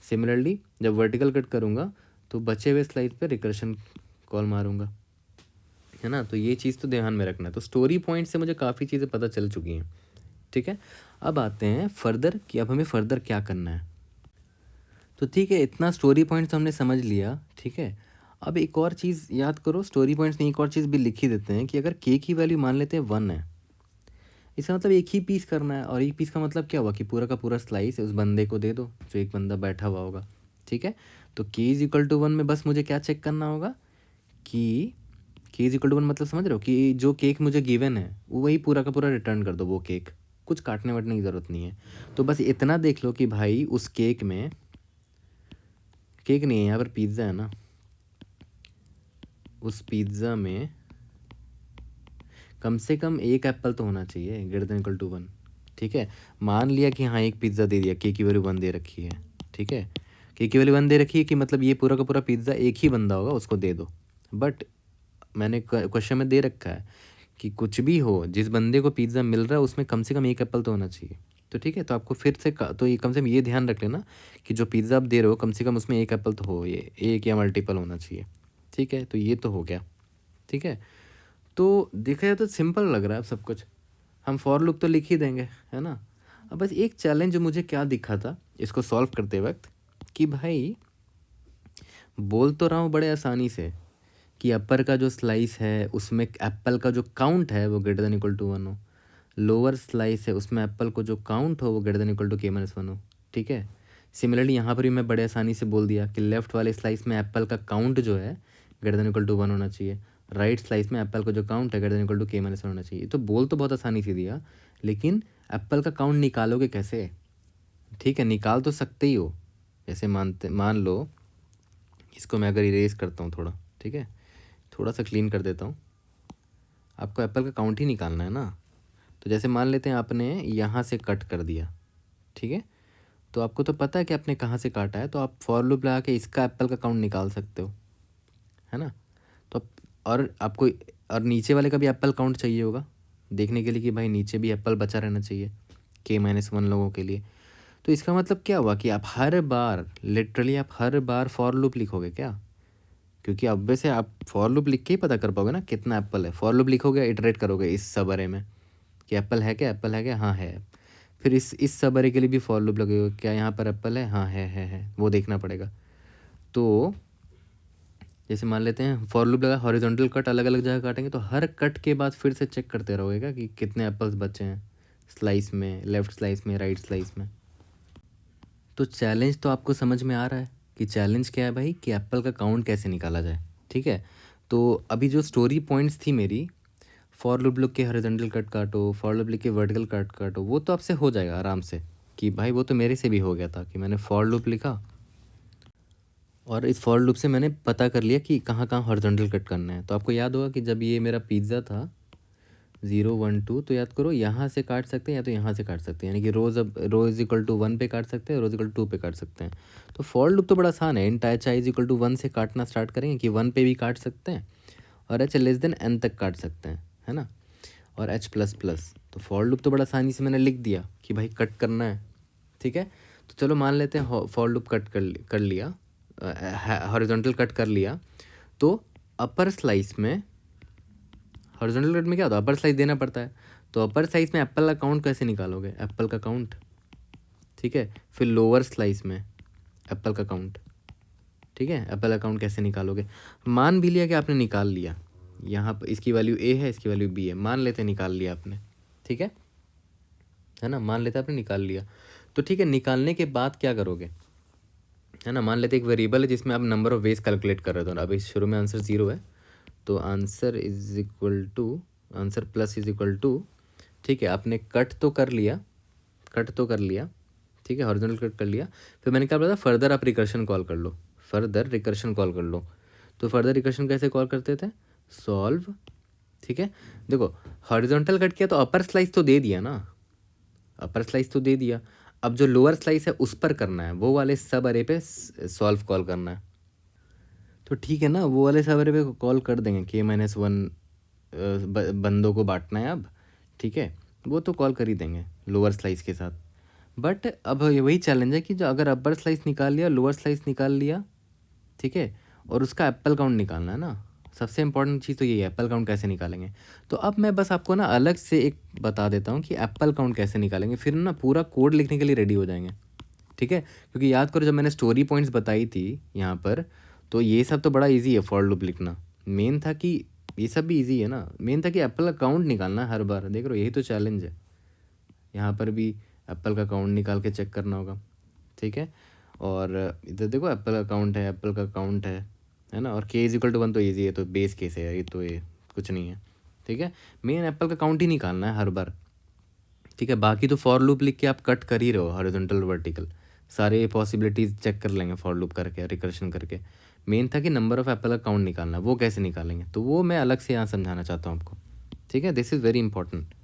सिमिलरली जब वर्टिकल कट करूंगा तो बचे हुए स्लाइस पे रिकर्शन कॉल मारूंगा, है ना। तो ये चीज़ तो ध्यान में रखना है। तो स्टोरी पॉइंट से मुझे काफ़ी चीज़ें पता चल चुकी हैं। ठीक है, अब आते हैं फर्दर कि अब हमें फर्दर क्या करना है। तो ठीक है, इतना स्टोरी पॉइंट्स हमने समझ लिया। ठीक है, अब एक और चीज़ याद करो, स्टोरी पॉइंट्स में एक और चीज़ भी लिख ही देते हैं कि अगर के की वैल्यू मान लेते हैं 1 है, इसका मतलब एक ही पीस करना है। और एक पीस का मतलब क्या हुआ कि पूरा का पूरा स्लाइस उस बंदे को दे दो जो एक बंदा बैठा हुआ होगा। ठीक है, तो के इज इक्वल टू 1 में बस मुझे क्या चेक करना होगा कि के इज इक्वल टू 1 मतलब समझ रहे हो कि जो केक मुझे गिवन है वो वही पूरा का पूरा रिटर्न कर दो, वो केक, कुछ काटने वाटने की ज़रूरत नहीं है। तो बस इतना देख लो कि भाई उस केक में, केक नहीं है यहाँ पर, पिज़्ज़ा है ना, उस पिज़्ज़ा में कम से कम एक एप्पल तो होना चाहिए ग्रेटर देन इक्वल टू 1। ठीक है, मान लिया कि हाँ एक पिज़्ज़ा दे दिया, के की वैल्यू 1 दे रखी है। ठीक है, के की वैल्यू 1 दे रखी है कि मतलब ये पूरा का पूरा पिज़्ज़ा एक ही बंदा होगा उसको दे दो। बट मैंने क्वेश्चन में दे रखा है कि कुछ भी हो, जिस बंदे को पिज़्ज़ा मिल रहा है उसमें कम से कम एक एप्पल तो होना चाहिए। तो ठीक है, तो आपको फिर से तो ये कम से कम ये ध्यान रख लेना कि जो पिज़्ज़ा आप दे रहे हो कम से कम उसमें एक एप्पल तो हो, ये एक या मल्टीपल होना चाहिए। ठीक है, तो ये तो हो गया। ठीक है, तो देखा जाए तो सिंपल लग रहा है अब सब कुछ, हम फॉर लूप तो लिख ही देंगे, है ना। अब बस एक चैलेंज मुझे क्या दिखा था इसको सॉल्व करते वक्त कि भाई बोल तो रहा हूँ बड़े आसानी से कि अपर का जो स्लाइस है उसमें एप्पल का जो काउंट है वो ग्रेटर देन इक्वल टू 1 हो, लोअर स्लाइस है उसमें एप्पल को जो काउंट हो वो greater than equal to K-1 हो। ठीक है, सिमिलरली यहाँ पर भी मैं बड़े आसानी से बोल दिया कि लेफ़्ट वाले स्लाइस में एप्पल का काउंट जो है ग्रेटर देन इक्वल टू 1 होना चाहिए। राइट स्लाइस में एप्पल का जो काउंट है greater than equal to k minus 1 होना चाहिए। तो बोल तो बहुत आसानी से दिया, लेकिन एप्पल का काउंट निकालोगे कैसे? ठीक है, निकाल तो सकते ही हो। जैसे मान लो इसको मैं अगर इरेज करता हूँ थोड़ा, ठीक है, थोड़ा सा क्लीन कर देता हूँ। आपको एप्पल का काउंट ही निकालना है ना। तो जैसे मान लेते हैं आपने यहाँ से कट कर दिया, ठीक है, तो आपको तो पता है कि आपने कहाँ से काटा है, तो आप फॉर लूप लगा के इसका एप्पल का काउंट निकाल सकते हो, है ना। तो और आपको और नीचे वाले का भी एप्पल काउंट चाहिए होगा देखने के लिए कि भाई नीचे भी एप्पल बचा रहना चाहिए k-1 लोगों के लिए। तो इसका मतलब क्या हुआ कि आप हर बार लिटरली आप हर बार फॉर लूप लिखोगे क्या? क्योंकि अब से आप फॉर लूप लिख के ही पता कर पाओगे ना कितना एप्पल है। फॉर लूप लिखोगे, इटरेट करोगे इस सब अरे में कि एप्पल है क्या, एप्पल है क्या, हाँ है। फिर इस सब अरे के लिए भी फॉर लूप लगेगा, क्या यहाँ पर एप्पल है, हाँ है, वो देखना पड़ेगा। तो जैसे मान लेते हैं फॉर लूप लगा, हॉरिजॉन्टल कट अलग अलग जगह काटेंगे, तो हर कट के बाद फिर से चेक करते रहोगे क्या कि कितने एप्पल्स बचे हैं स्लाइस में, लेफ्ट स्लाइस में, राइट स्लाइस में। तो चैलेंज तो आपको समझ में आ रहा है कि चैलेंज क्या है भाई, कि एप्पल का काउंट कैसे निकाला जाए। ठीक है, तो अभी जो स्टोरी पॉइंट्स थी मेरी, फॉर लूप लिख के हॉरिजॉन्टल कट काटो, फॉर लूप लिख के वर्टिकल कट काटो, वो तो आपसे हो जाएगा आराम से। कि भाई वो तो मेरे से भी हो गया था कि मैंने फॉर लूप लिखा और इस फॉर लूप से मैंने पता कर लिया कि कहाँ कहाँ हॉरिजॉन्टल कट करना है। तो आपको याद होगा कि जब ये मेरा पिज़्ज़ा था 0 1 2, तो याद करो यहाँ से काट सकते हैं या तो यहाँ से काट सकते हैं, यानी कि रो इज इक्वल टू 1 पे काट सकते हैं, रो इज इक्वल टू 2 पे काट सकते हैं। तो फॉर लूप तो बड़ा आसान है, int h i is equal to 1 से काटना स्टार्ट करेंगे कि 1 पे भी काट सकते हैं और एच लेस देन n तक काट सकते हैं, है ना, और एच प्लस प्लस। तो फॉर लूप तो बड़ा आसानी से मैंने लिख दिया कि भाई कट करना है। ठीक है, तो चलो मान लेते हैं फॉर लूप कट कर लिया, हॉरिजॉन्टल कट कर लिया। तो अपर स्लाइस में, हॉरिजॉन्टल कट में क्या होता है, अपर स्लाइस देना पड़ता है। तो अपर स्लाइस में एप्पल का काउंट कैसे निकालोगे, एप्पल का काउंट, ठीक है। फिर लोअर स्लाइस में एप्पल का काउंट, ठीक है, एप्पल का काउंट कैसे निकालोगे। मान भी लिया कि आपने निकाल लिया, यहाँ पर इसकी वैल्यू ए है, इसकी वैल्यू बी है, मान लेते निकाल लिया आपने, ठीक है ना, मान लेते आपने निकाल लिया। तो ठीक है, निकालने के बाद क्या करोगे, है ना। मान लेते एक वेरिएबल है जिसमें आप नंबर ऑफ वेज कैलकुलेट कर रहे हो, तो अभी शुरू में आंसर 0 है, तो answer is equal to, answer plus is equal to, ठीक है, आपने कट तो कर लिया, ठीक है, हॉरिजॉन्टल कट कर लिया। फिर मैंने क्या बोला था, फर्दर आप रिकर्शन कॉल कर लो, तो फर्दर रिकर्शन कैसे कॉल करते थे, सॉल्व, ठीक है। देखो हॉरिजॉन्टल कट किया तो अपर स्लाइस तो दे दिया ना, अब जो लोअर स्लाइस है उस पर करना है, वो वाले सब अरे पे सॉल्व कॉल करना है। तो ठीक है ना, वो वाले सब अरे पे कॉल कर देंगे, k-1 बंदों को बांटना है अब, ठीक है, वो तो कॉल कर ही देंगे लोअर स्लाइस के साथ। बट अब वही चैलेंज है कि जो अगर अपर स्लाइस निकाल लिया, लोअर स्लाइस निकाल लिया, ठीक है, और उसका एप्पल काउंट निकालना है ना, सबसे इंपॉर्टेंट चीज़ तो ये है, एप्पल काउंट कैसे निकालेंगे। तो अब मैं बस आपको ना अलग से एक बता देता हूँ कि एप्पल काउंट कैसे निकालेंगे, फिर ना पूरा कोड लिखने के लिए रेडी हो जाएंगे, ठीक है। क्योंकि याद करो जब मैंने स्टोरी पॉइंट्स बताई थी यहाँ पर, तो ये सब तो बड़ा इजी है फॉर लूप लिखना, मेन था कि ये सब भी इजी है ना, मेन था कि एप्पल का काउंट निकालना है हर बार, देख रहे हो, यही तो चैलेंज है। यहाँ पर भी एप्पल का काउंट निकाल के चेक करना होगा, ठीक है। और इधर देखो एप्पल का काउंट है ना, और k इज इक्वल टू 1 तो ईजी है, तो बेस केस है ये, तो ये कुछ नहीं है, ठीक है। मेन एप्पल का काउंट ही निकालना है हर बार, ठीक है। बाकी तो फॉर लूप लिख के आप कट कर ही रहे हो, हॉरिजॉन्टल वर्टिकल सारे पॉसिबिलिटीज़ चेक कर लेंगे फॉर लूप करके, रिकर्शन करके। मेन था कि नंबर ऑफ एप्पल का काउंट निकालना, वो कैसे निकालेंगे, तो वो मैं अलग से यहाँ समझाना चाहता हूँ आपको, ठीक है। This is very important.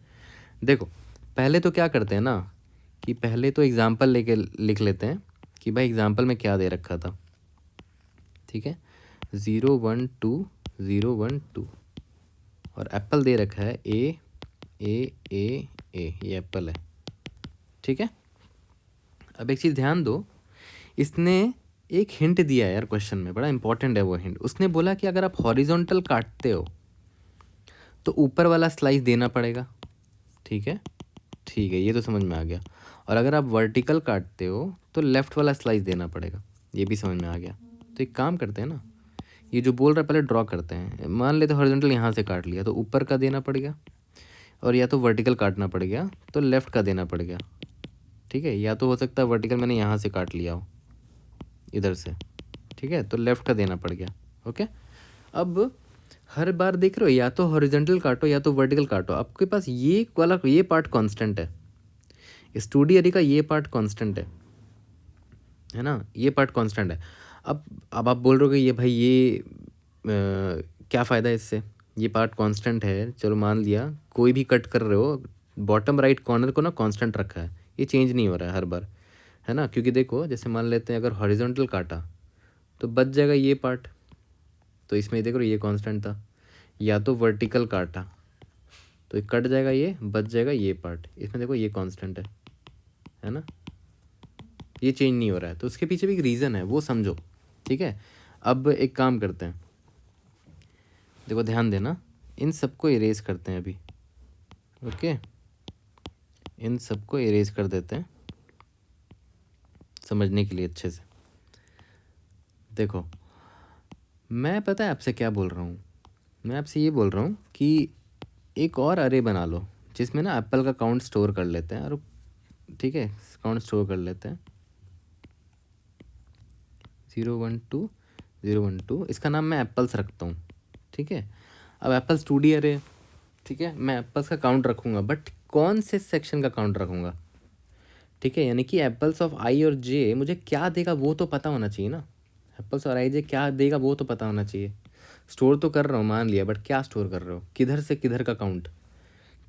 देखो पहले तो क्या करते हैं ना, कि पहले तो एग्जाम्पल लेके लिख लेते हैं कि भाई एग्जाम्पल में क्या दे रखा था, ठीक है, 0 1 2 0 1 2, और एप्पल दे रखा है ए, ये एप्पल है, ठीक है। अब एक चीज़ ध्यान दो, इसने एक हिंट दिया है यार क्वेश्चन में, बड़ा इंपॉर्टेंट है वो हिंट। उसने बोला कि अगर आप हॉरिजॉन्टल काटते हो तो ऊपर वाला स्लाइस देना पड़ेगा, ठीक है, ये तो समझ में आ गया। और अगर आप वर्टिकल काटते हो तो लेफ़्ट वाला स्लाइस देना पड़ेगा, ये भी समझ में आ गया। तो एक काम करते हैं ना, ये जो बोल रहा है पहले ड्रॉ करते हैं। मान लेते हॉरिजॉन्टल यहाँ से काट लिया तो ऊपर का देना पड़ेगा, और या तो वर्टिकल काटना पड़ गया तो लेफ़्ट का देना पड़ेगा, ठीक है। या तो हो सकता है वर्टिकल मैंने यहाँ से काट लिया हो इधर से, ठीक है, तो लेफ़्ट का देना पड़ गया, ओके। अब हर बार देख रहे हो, या तो हॉरिजॉन्टल काटो या तो वर्टिकल काटो, आपके पास ये वाला ये पार्ट कांस्टेंट है, इस 2D अरे का ये पार्ट कांस्टेंट है ना, ये पार्ट कांस्टेंट है। अब आप बोल रहे हो कि ये भाई ये क्या फ़ायदा है इससे, ये पार्ट कांस्टेंट है, चलो मान लिया, कोई भी कट कर रहे हो बॉटम राइट कॉर्नर को ना कांस्टेंट रखा है, ये चेंज नहीं हो रहा है हर बार, है ना, क्योंकि देखो जैसे मान लेते हैं अगर हॉरिजॉन्टल काटा तो बच जाएगा ये पार्ट, तो इसमें देखो ये कांस्टेंट था, या तो वर्टिकल काटा तो कट जाएगा ये, बच जाएगा ये पार्ट, इसमें देखो ये कांस्टेंट है ना, ये चेंज नहीं हो रहा है, तो उसके पीछे भी एक रीज़न है, वो समझो, ठीक है। अब एक काम करते हैं, देखो ध्यान देना, इन सबको इरेज करते हैं अभी, ओके, इन सबको इरेज कर देते हैं समझने के लिए अच्छे से। देखो मैं पता है आपसे क्या बोल रहा हूँ, मैं आपसे ये बोल रहा हूँ कि एक और अरे बना लो जिसमें ना एप्पल का काउंट स्टोर कर लेते हैं, और ठीक है काउंट स्टोर कर लेते हैं 0 1 2 0 1 2, इसका नाम मैं एप्पल्स रखता हूँ, ठीक है। अब एप्पल्स 2D अरे, ठीक है, मैं एप्पल्स का काउंट रखूँगा, बट कौन से सेक्शन का काउंट रखूँगा, ठीक है, यानी कि एप्पल्स ऑफ आई और जे मुझे क्या देगा वो तो पता होना चाहिए ना, एप्पल्स और आई जे क्या देगा वो तो पता होना चाहिए। स्टोर तो कर रहा हूँ मान लिया, बट क्या स्टोर कर रहे हो, किधर से किधर का काउंट,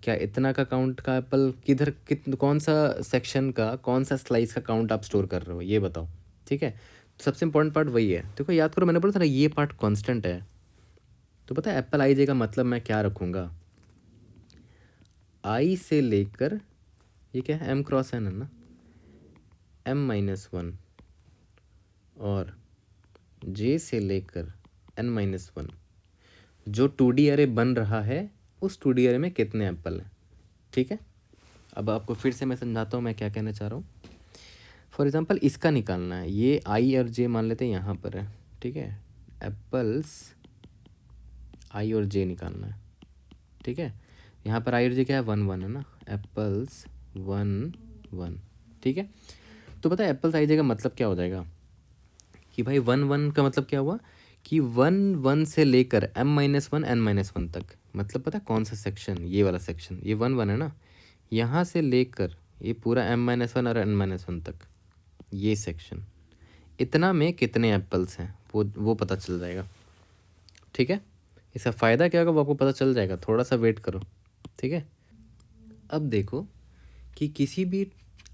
क्या इतना का काउंट का एप्पल, किधर कौन सा सेक्शन का कौन सा स्लाइस का काउंट आप स्टोर कर रहे हो ये बताओ, ठीक है। सबसे इंपॉर्टेंट पार्ट वही है, देखो याद करो मैंने बोला था ना ये पार्ट कांस्टेंट है, तो पता है एप्पल आई जे का मतलब मैं क्या रखूँगा, आई से लेकर ये क्या है, एम क्रॉस एन है ना, m-1 और j से लेकर n-1, जो 2D अरे बन रहा है उस 2D अरे में कितने एप्पल हैं, ठीक है। अब आपको फिर से मैं समझाता हूँ मैं क्या कहना चाह रहा हूँ। फॉर एग्जांपल इसका निकालना है, ये आई और जे मान लेते हैं यहाँ पर है, ठीक है, एप्पल्स आई और जे निकालना है, ठीक है। यहाँ पर आई और जे क्या है, 1 1 है ना, एप्पल्स 1 1, ठीक है। तो पता है एप्पल्स आई जे का मतलब क्या हो जाएगा कि भाई 1 1 का मतलब क्या हुआ कि 1 1 से लेकर m-1 n-1 तक, मतलब पता है कौन सा सेक्शन, ये वाला सेक्शन, ये 1 1 है ना, यहाँ से लेकर ये पूरा m-1 और n-1 तक ये सेक्शन, इतना में कितने एप्पल्स हैं वो पता चल जाएगा, ठीक है। इसका फ़ायदा क्या होगा वो आपको पता चल जाएगा, थोड़ा सा वेट करो, ठीक है। अब देखो कि किसी भी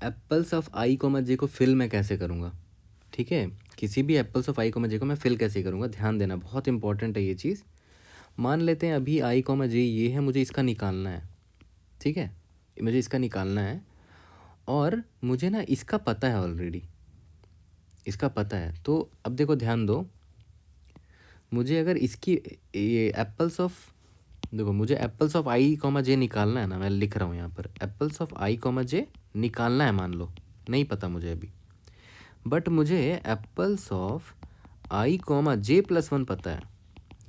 एप्पल्स ऑफ आई कोमा जे को फिल मैं कैसे करूँगा, ठीक है, किसी भी एप्पल्स ऑफ आई कोमा जे को मैं फिल कैसे करूँगा, ध्यान देना बहुत इंपॉर्टेंट है ये चीज़। मान लेते हैं अभी आई कोमा जे ये है, मुझे इसका निकालना है, ठीक है, मुझे इसका निकालना है, और मुझे ना इसका पता है ऑलरेडी, इसका पता है, तो अब देखो ध्यान दो, मुझे अगर इसकी ये एप्पल्स ऑफ, देखो मुझे एप्पल्स ऑफ आई कॉमा जे निकालना है ना, मैं लिख रहा हूँ यहाँ पर एप्पल्स ऑफ आई कॉमा जे निकालना है, मान लो नहीं पता मुझे अभी, बट मुझे एप्पल्स ऑफ आई कॉमा जे+1 पता है,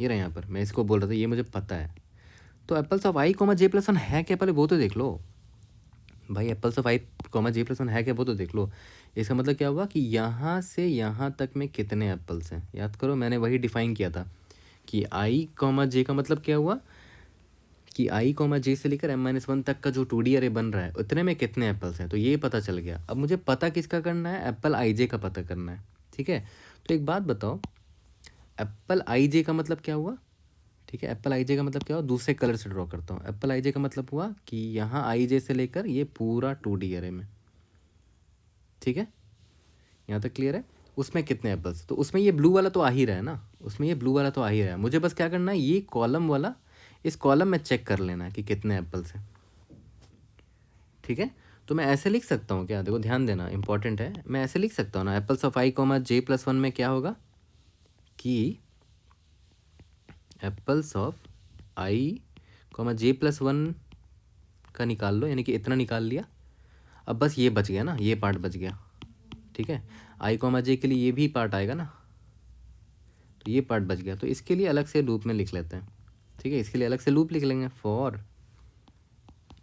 ये रहा यहाँ पर, मैं इसको बोल रहा था ये मुझे पता है, तो एप्पल्स ऑफ आई कॉमा जे+1 है क्या, पहले वो तो देख लो भाई, एप्पल्स ऑफ आई कॉमा जे+1 है क्या वो तो देख लो। इसका मतलब क्या हुआ कि यहाँ से यहाँ तक में कितने एप्पल्स हैं, याद करो मैंने वही डिफाइन किया था कि आई कॉमा जे का मतलब क्या हुआ कि आई कॉमा जे से लेकर m-1 तक का जो 2D अरे बन रहा है उतने में कितने एप्पल्स हैं, तो ये पता चल गया। अब मुझे पता किसका करना है, एप्पल आई जे का पता करना है, ठीक है। तो एक बात बताओ, एप्पल आई जे का मतलब क्या हुआ, ठीक है, एप्पल आई जे का मतलब क्या हुआ, दूसरे कलर से ड्रॉ करता हूँ, एप्पल आई जे का मतलब हुआ कि यहाँ आई जे से लेकर ये पूरा 2D अरे में, ठीक है, यहाँ तक क्लियर है। उसमें कितने एप्पल्स, तो उसमें ये ब्लू वाला तो आ ही रहा है ना, उसमें ये ब्लू वाला तो आ ही रहा है, मुझे बस क्या करना है, ये कॉलम वाला, इस कॉलम में चेक कर लेना है कि कितने एप्पल्स हैं, ठीक है। तो मैं ऐसे लिख सकता हूँ क्या, देखो ध्यान देना इंपॉर्टेंट है, मैं ऐसे लिख सकता हूँ ना, एप्पल्स ऑफ आई कॉमा जे+1 में क्या होगा कि एप्पल्स ऑफ आई कॉमा जे+1 का निकाल लो, यानी कि इतना निकाल लिया, अब बस ये बच गया ना, ये पार्ट बच गया, ठीक है। आई कॉमा जे के लिए ये भी पार्ट आएगा ना, तो ये पार्ट बच गया, तो इसके लिए अलग से लूप में लिख लेते हैं, ठीक है, इसके लिए अलग से लूप लिख लेंगे, for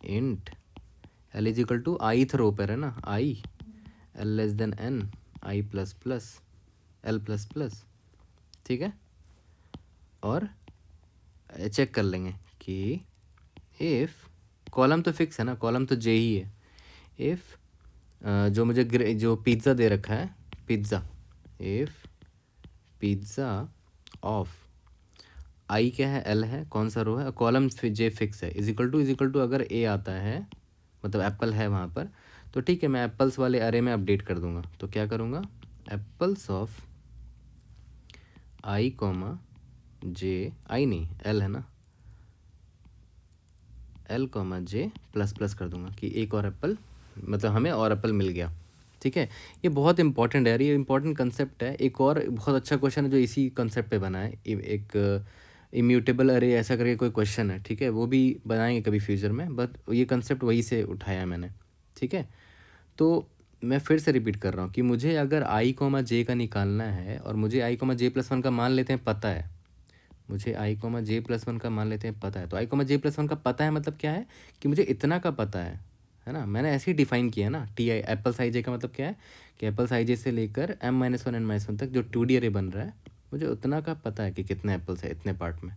int l is equal to i row पर है ना, i l less than n i plus plus l plus plus, ठीक है। और चेक कर लेंगे कि इफ़ कॉलम तो फिक्स है ना, कॉलम तो जे ही है। इफ़ जो मुझे जो पिज़्ज़ा दे रखा है, पिज़्ज़ा, इफ़ पिज़्ज़ा ऑफ आई क्या है, एल है, कौन सा रो है, कॉलम जे फिक्स है, इज इक्वल टू अगर ए आता है मतलब एप्पल है वहाँ पर, तो ठीक है मैं एप्पल्स वाले अरे में अपडेट कर दूंगा। तो क्या करूँगा, एप्पल्स ऑफ आई कॉमा जे, आई नहीं एल है ना, L comma J plus plus कर दूंगा कि एक और एप्पल, मतलब हमें और एप्पल मिल गया। ठीक है, ये बहुत इंपॉर्टेंट है यार, ये इंपॉर्टेंट कंसेप्ट है। एक और बहुत अच्छा क्वेश्चन है जो इसी कंसेप्ट पे बना है, एक इम्यूटेबल अरे ऐसा करके कोई क्वेश्चन है, ठीक है, वो भी बनाएंगे कभी फ्यूचर में, बट ये कंसेप्ट वहीं से उठाया है मैंने। ठीक है, तो मैं फिर से रिपीट कर रहा हूँ कि मुझे अगर आई कॉमा जे का निकालना है और मुझे आई कॉमा जे प्लस वन का मान लेते हैं पता है, मुझे आई कॉमा जे प्लस वन का मान लेते हैं पता है, तो आई कॉमा जे प्लस वन का पता है मतलब क्या है कि मुझे इतना का पता है ना, मैंने ऐसे ही डिफाइन किया ना। टी आई एप्पल साइज जे का मतलब क्या है कि एप्पल साइज जे से लेकर m-1 n-1 तक जो 2D अरे बन रहा है, मुझे उतना का पता है कि कितने एप्पल्स है इतने पार्ट में।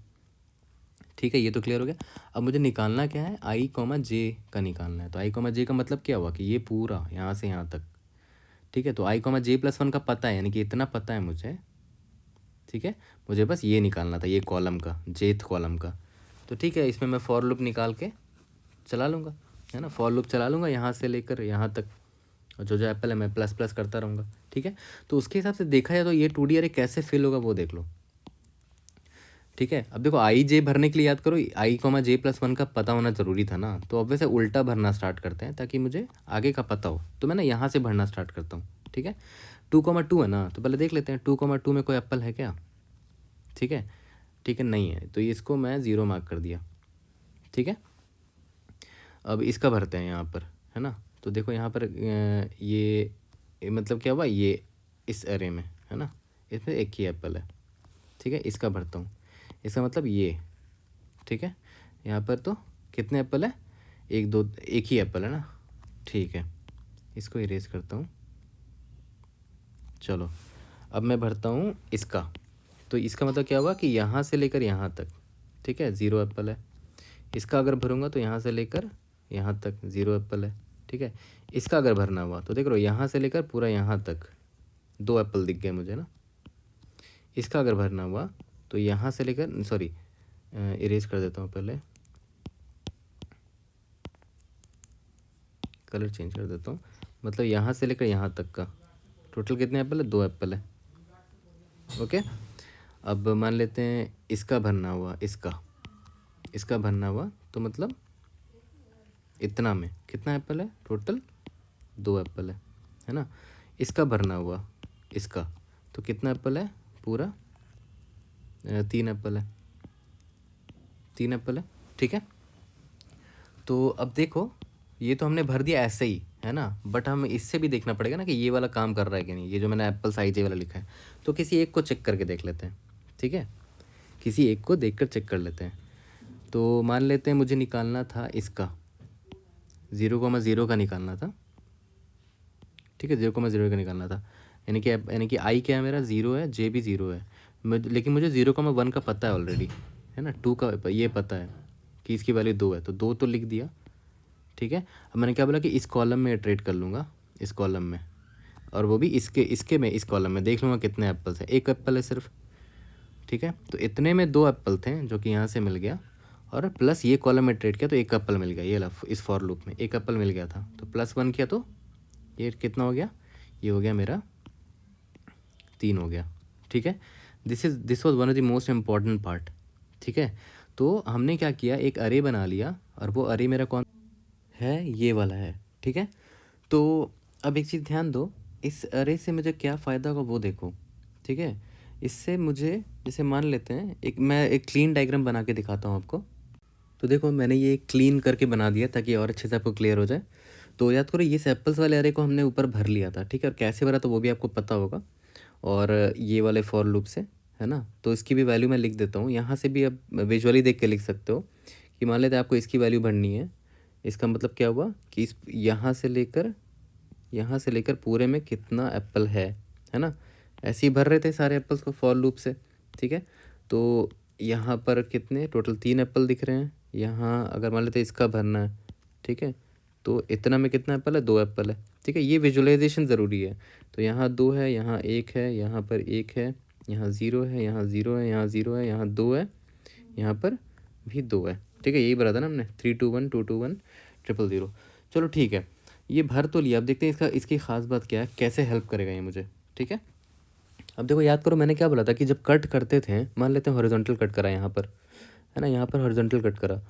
ठीक है, ये तो क्लियर हो गया। अब मुझे निकालना क्या है, आई कॉमा जे का निकालना है। तो आई कॉमा जे का मतलब क्या हुआ कि ये पूरा यहाँ से यहाँ तक। ठीक है, तो आई कॉमा जे प्लस वन का पता है, यानी कि इतना पता है मुझे। ठीक है, मुझे बस ये निकालना था, ये कॉलम का, जेथ कॉलम का। तो ठीक है, इसमें मैं फॉर लूप निकाल के चला लूँगा, है ना, फॉर लूप चला लूँगा यहाँ से लेकर यहाँ तक, और जो जो एप्पल है मैं प्लस प्लस करता रहूँगा। ठीक है, तो उसके हिसाब से देखा जाए तो ये 2D अरे कैसे फिल होगा वो देख लो। ठीक है, अब देखो आई जे भरने के लिए याद करो आई कॉमा जे प्लस वन का पता होना ज़रूरी था ना, तो अब वैसे उल्टा भरना स्टार्ट करते हैं ताकि मुझे आगे का पता हो। तो मैं ना यहाँ से भरना स्टार्ट करता हूँ। ठीक है, 2,2 है ना, तो पहले देख लेते हैं 2,2 में कोई एप्पल है क्या। ठीक है, ठीक है नहीं है, तो इसको मैं ज़ीरो मार्क कर दिया। ठीक है, अब इसका भरते हैं यहाँ पर, है ना। तो देखो यहाँ पर ये मतलब क्या हुआ, ये इस एरे में है ना, इसमें एक ही एप्पल है। ठीक है, इसका भरता हूँ, इसका मतलब ये। ठीक है, यहाँ पर तो कितने एप्पल है, एक दो, एक ही एप्पल है ना। ठीक है, इसको इरेज करता हूँ। चलो, अब मैं भरता हूँ इसका। तो इसका मतलब क्या हुआ कि यहाँ से लेकर यहाँ तक, ठीक है, ज़ीरो एप्पल है। इसका अगर भरूँगा तो यहाँ से लेकर यहाँ तक ज़ीरो एप्पल है। ठीक है, इसका अगर भरना हुआ तो देख लो यहाँ से लेकर पूरा यहाँ तक दो एप्पल दिख गए मुझे ना। इसका अगर भरना हुआ तो यहाँ से लेकर, सॉरी इरेज कर देता हूँ पहले, कलर चेंज कर देता हूँ, मतलब यहाँ से लेकर यहाँ तक का टोटल कितने एप्पल है, दो एप्पल है। ओके, अब मान लेते हैं इसका भरना हुआ, इसका भरना हुआ तो मतलब इतना में कितना एप्पल है, टोटल दो एप्पल है ना। इसका भरना हुआ इसका, तो कितना एप्पल है, पूरा तीन एप्पल है, तीन एप्पल है। ठीक है, तो अब देखो ये तो हमने भर दिया ऐसे ही, है ना, बट हम इससे भी देखना पड़ेगा ना कि ये वाला काम कर रहा है कि नहीं, ये जो मैंने एप्पल साइज वाला लिखा है। तो किसी एक को चेक करके देख लेते हैं। ठीक है, किसी एक को देख कर चेक कर लेते हैं। तो मान लेते हैं मुझे निकालना था इसका 0,0 का निकालना था। ठीक है, 0,0 का निकालना था, यानी कि आई क्या है मेरा, ज़ीरो है, जे भी ज़ीरो है, लेकिन मुझे 0,1 का पता है ऑलरेडी, है ना, 2 का ये पता है कि इसकी वैल्यू 2 है, तो 2 तो लिख दिया। ठीक है, अब मैंने क्या बोला कि इस कॉलम में ट्रेड कर लूँगा, इस कॉलम में, और वो भी इसके में, इस कॉलम में देख लूँगा कितने एप्पल्स हैं, एक एप्पल है सिर्फ। ठीक है, तो इतने में दो एप्पल थे जो कि यहाँ से मिल गया, और प्लस ये कॉलम में ट्रेड किया तो एक एप्पल मिल गया, ये इस फॉर लूप में एक एप्पल मिल गया था, तो +1 किया तो ये कितना हो गया, ये हो गया मेरा 3 हो गया। ठीक है, this was one of the most important part. ठीक है, तो हमने क्या किया, एक अरे बना लिया, और वो अरे मेरा कौन है, ये वाला है। ठीक है, तो अब एक चीज़ ध्यान दो, इस अरे से मुझे क्या फ़ायदा होगा वो देखो। ठीक है, इससे मुझे, जैसे मान लेते हैं मैं एक क्लीन डायग्राम बना के दिखाता हूँ आपको। तो देखो मैंने ये क्लीन करके बना दिया ताकि और अच्छे से आपको क्लियर हो जाए। तो याद करो ये सैम्पल्स वाले अरे को हमने ऊपर भर लिया था। ठीक है, और कैसे भरा तो वो भी आपको पता होगा, और ये वाले फॉर लूप से, है ना। तो इसकी भी वैल्यू मैं लिख देता हूँ, यहाँ से भी आप विजुअली देख के लिख सकते हो कि मान लेते हैं आपको इसकी वैल्यू भरनी है। इसका मतलब क्या हुआ कि इस यहाँ से लेकर पूरे में कितना एप्पल है ना, ऐसे ही भर रहे थे सारे एप्पल्स को फॉर लूप से। ठीक है, तो यहाँ पर कितने टोटल 3 एप्पल दिख रहे हैं। यहाँ अगर मान लेते हैं इसका भरना है, ठीक है, तो इतना में कितना एप्पल है, 2 एप्पल है, ठीक है। ये विजुअलाइजेशन ज़रूरी है। तो यहाँ 2 है, यहाँ 1 है, यहाँ पर 1 है, यहाँ 0 है, यहाँ 0 है, यहाँ 0 है, यहाँ 2 है, यहाँ पर भी 2 है, ठीक है। यही भरा था ना हमने, 321 221 000। चलो ठीक है, ये भर तो लिया। अब देखते हैं इसकी ख़ास बात क्या है, कैसे हेल्प करेगा ये मुझे, ठीक है। अब देखो, याद करो मैंने क्या बोला था कि जब कट करते थे, मान लेते हैं हॉरिजॉन्टल कट करा यहाँ पर, है ना, यहाँ पर हॉरिजॉन्टल कट करा,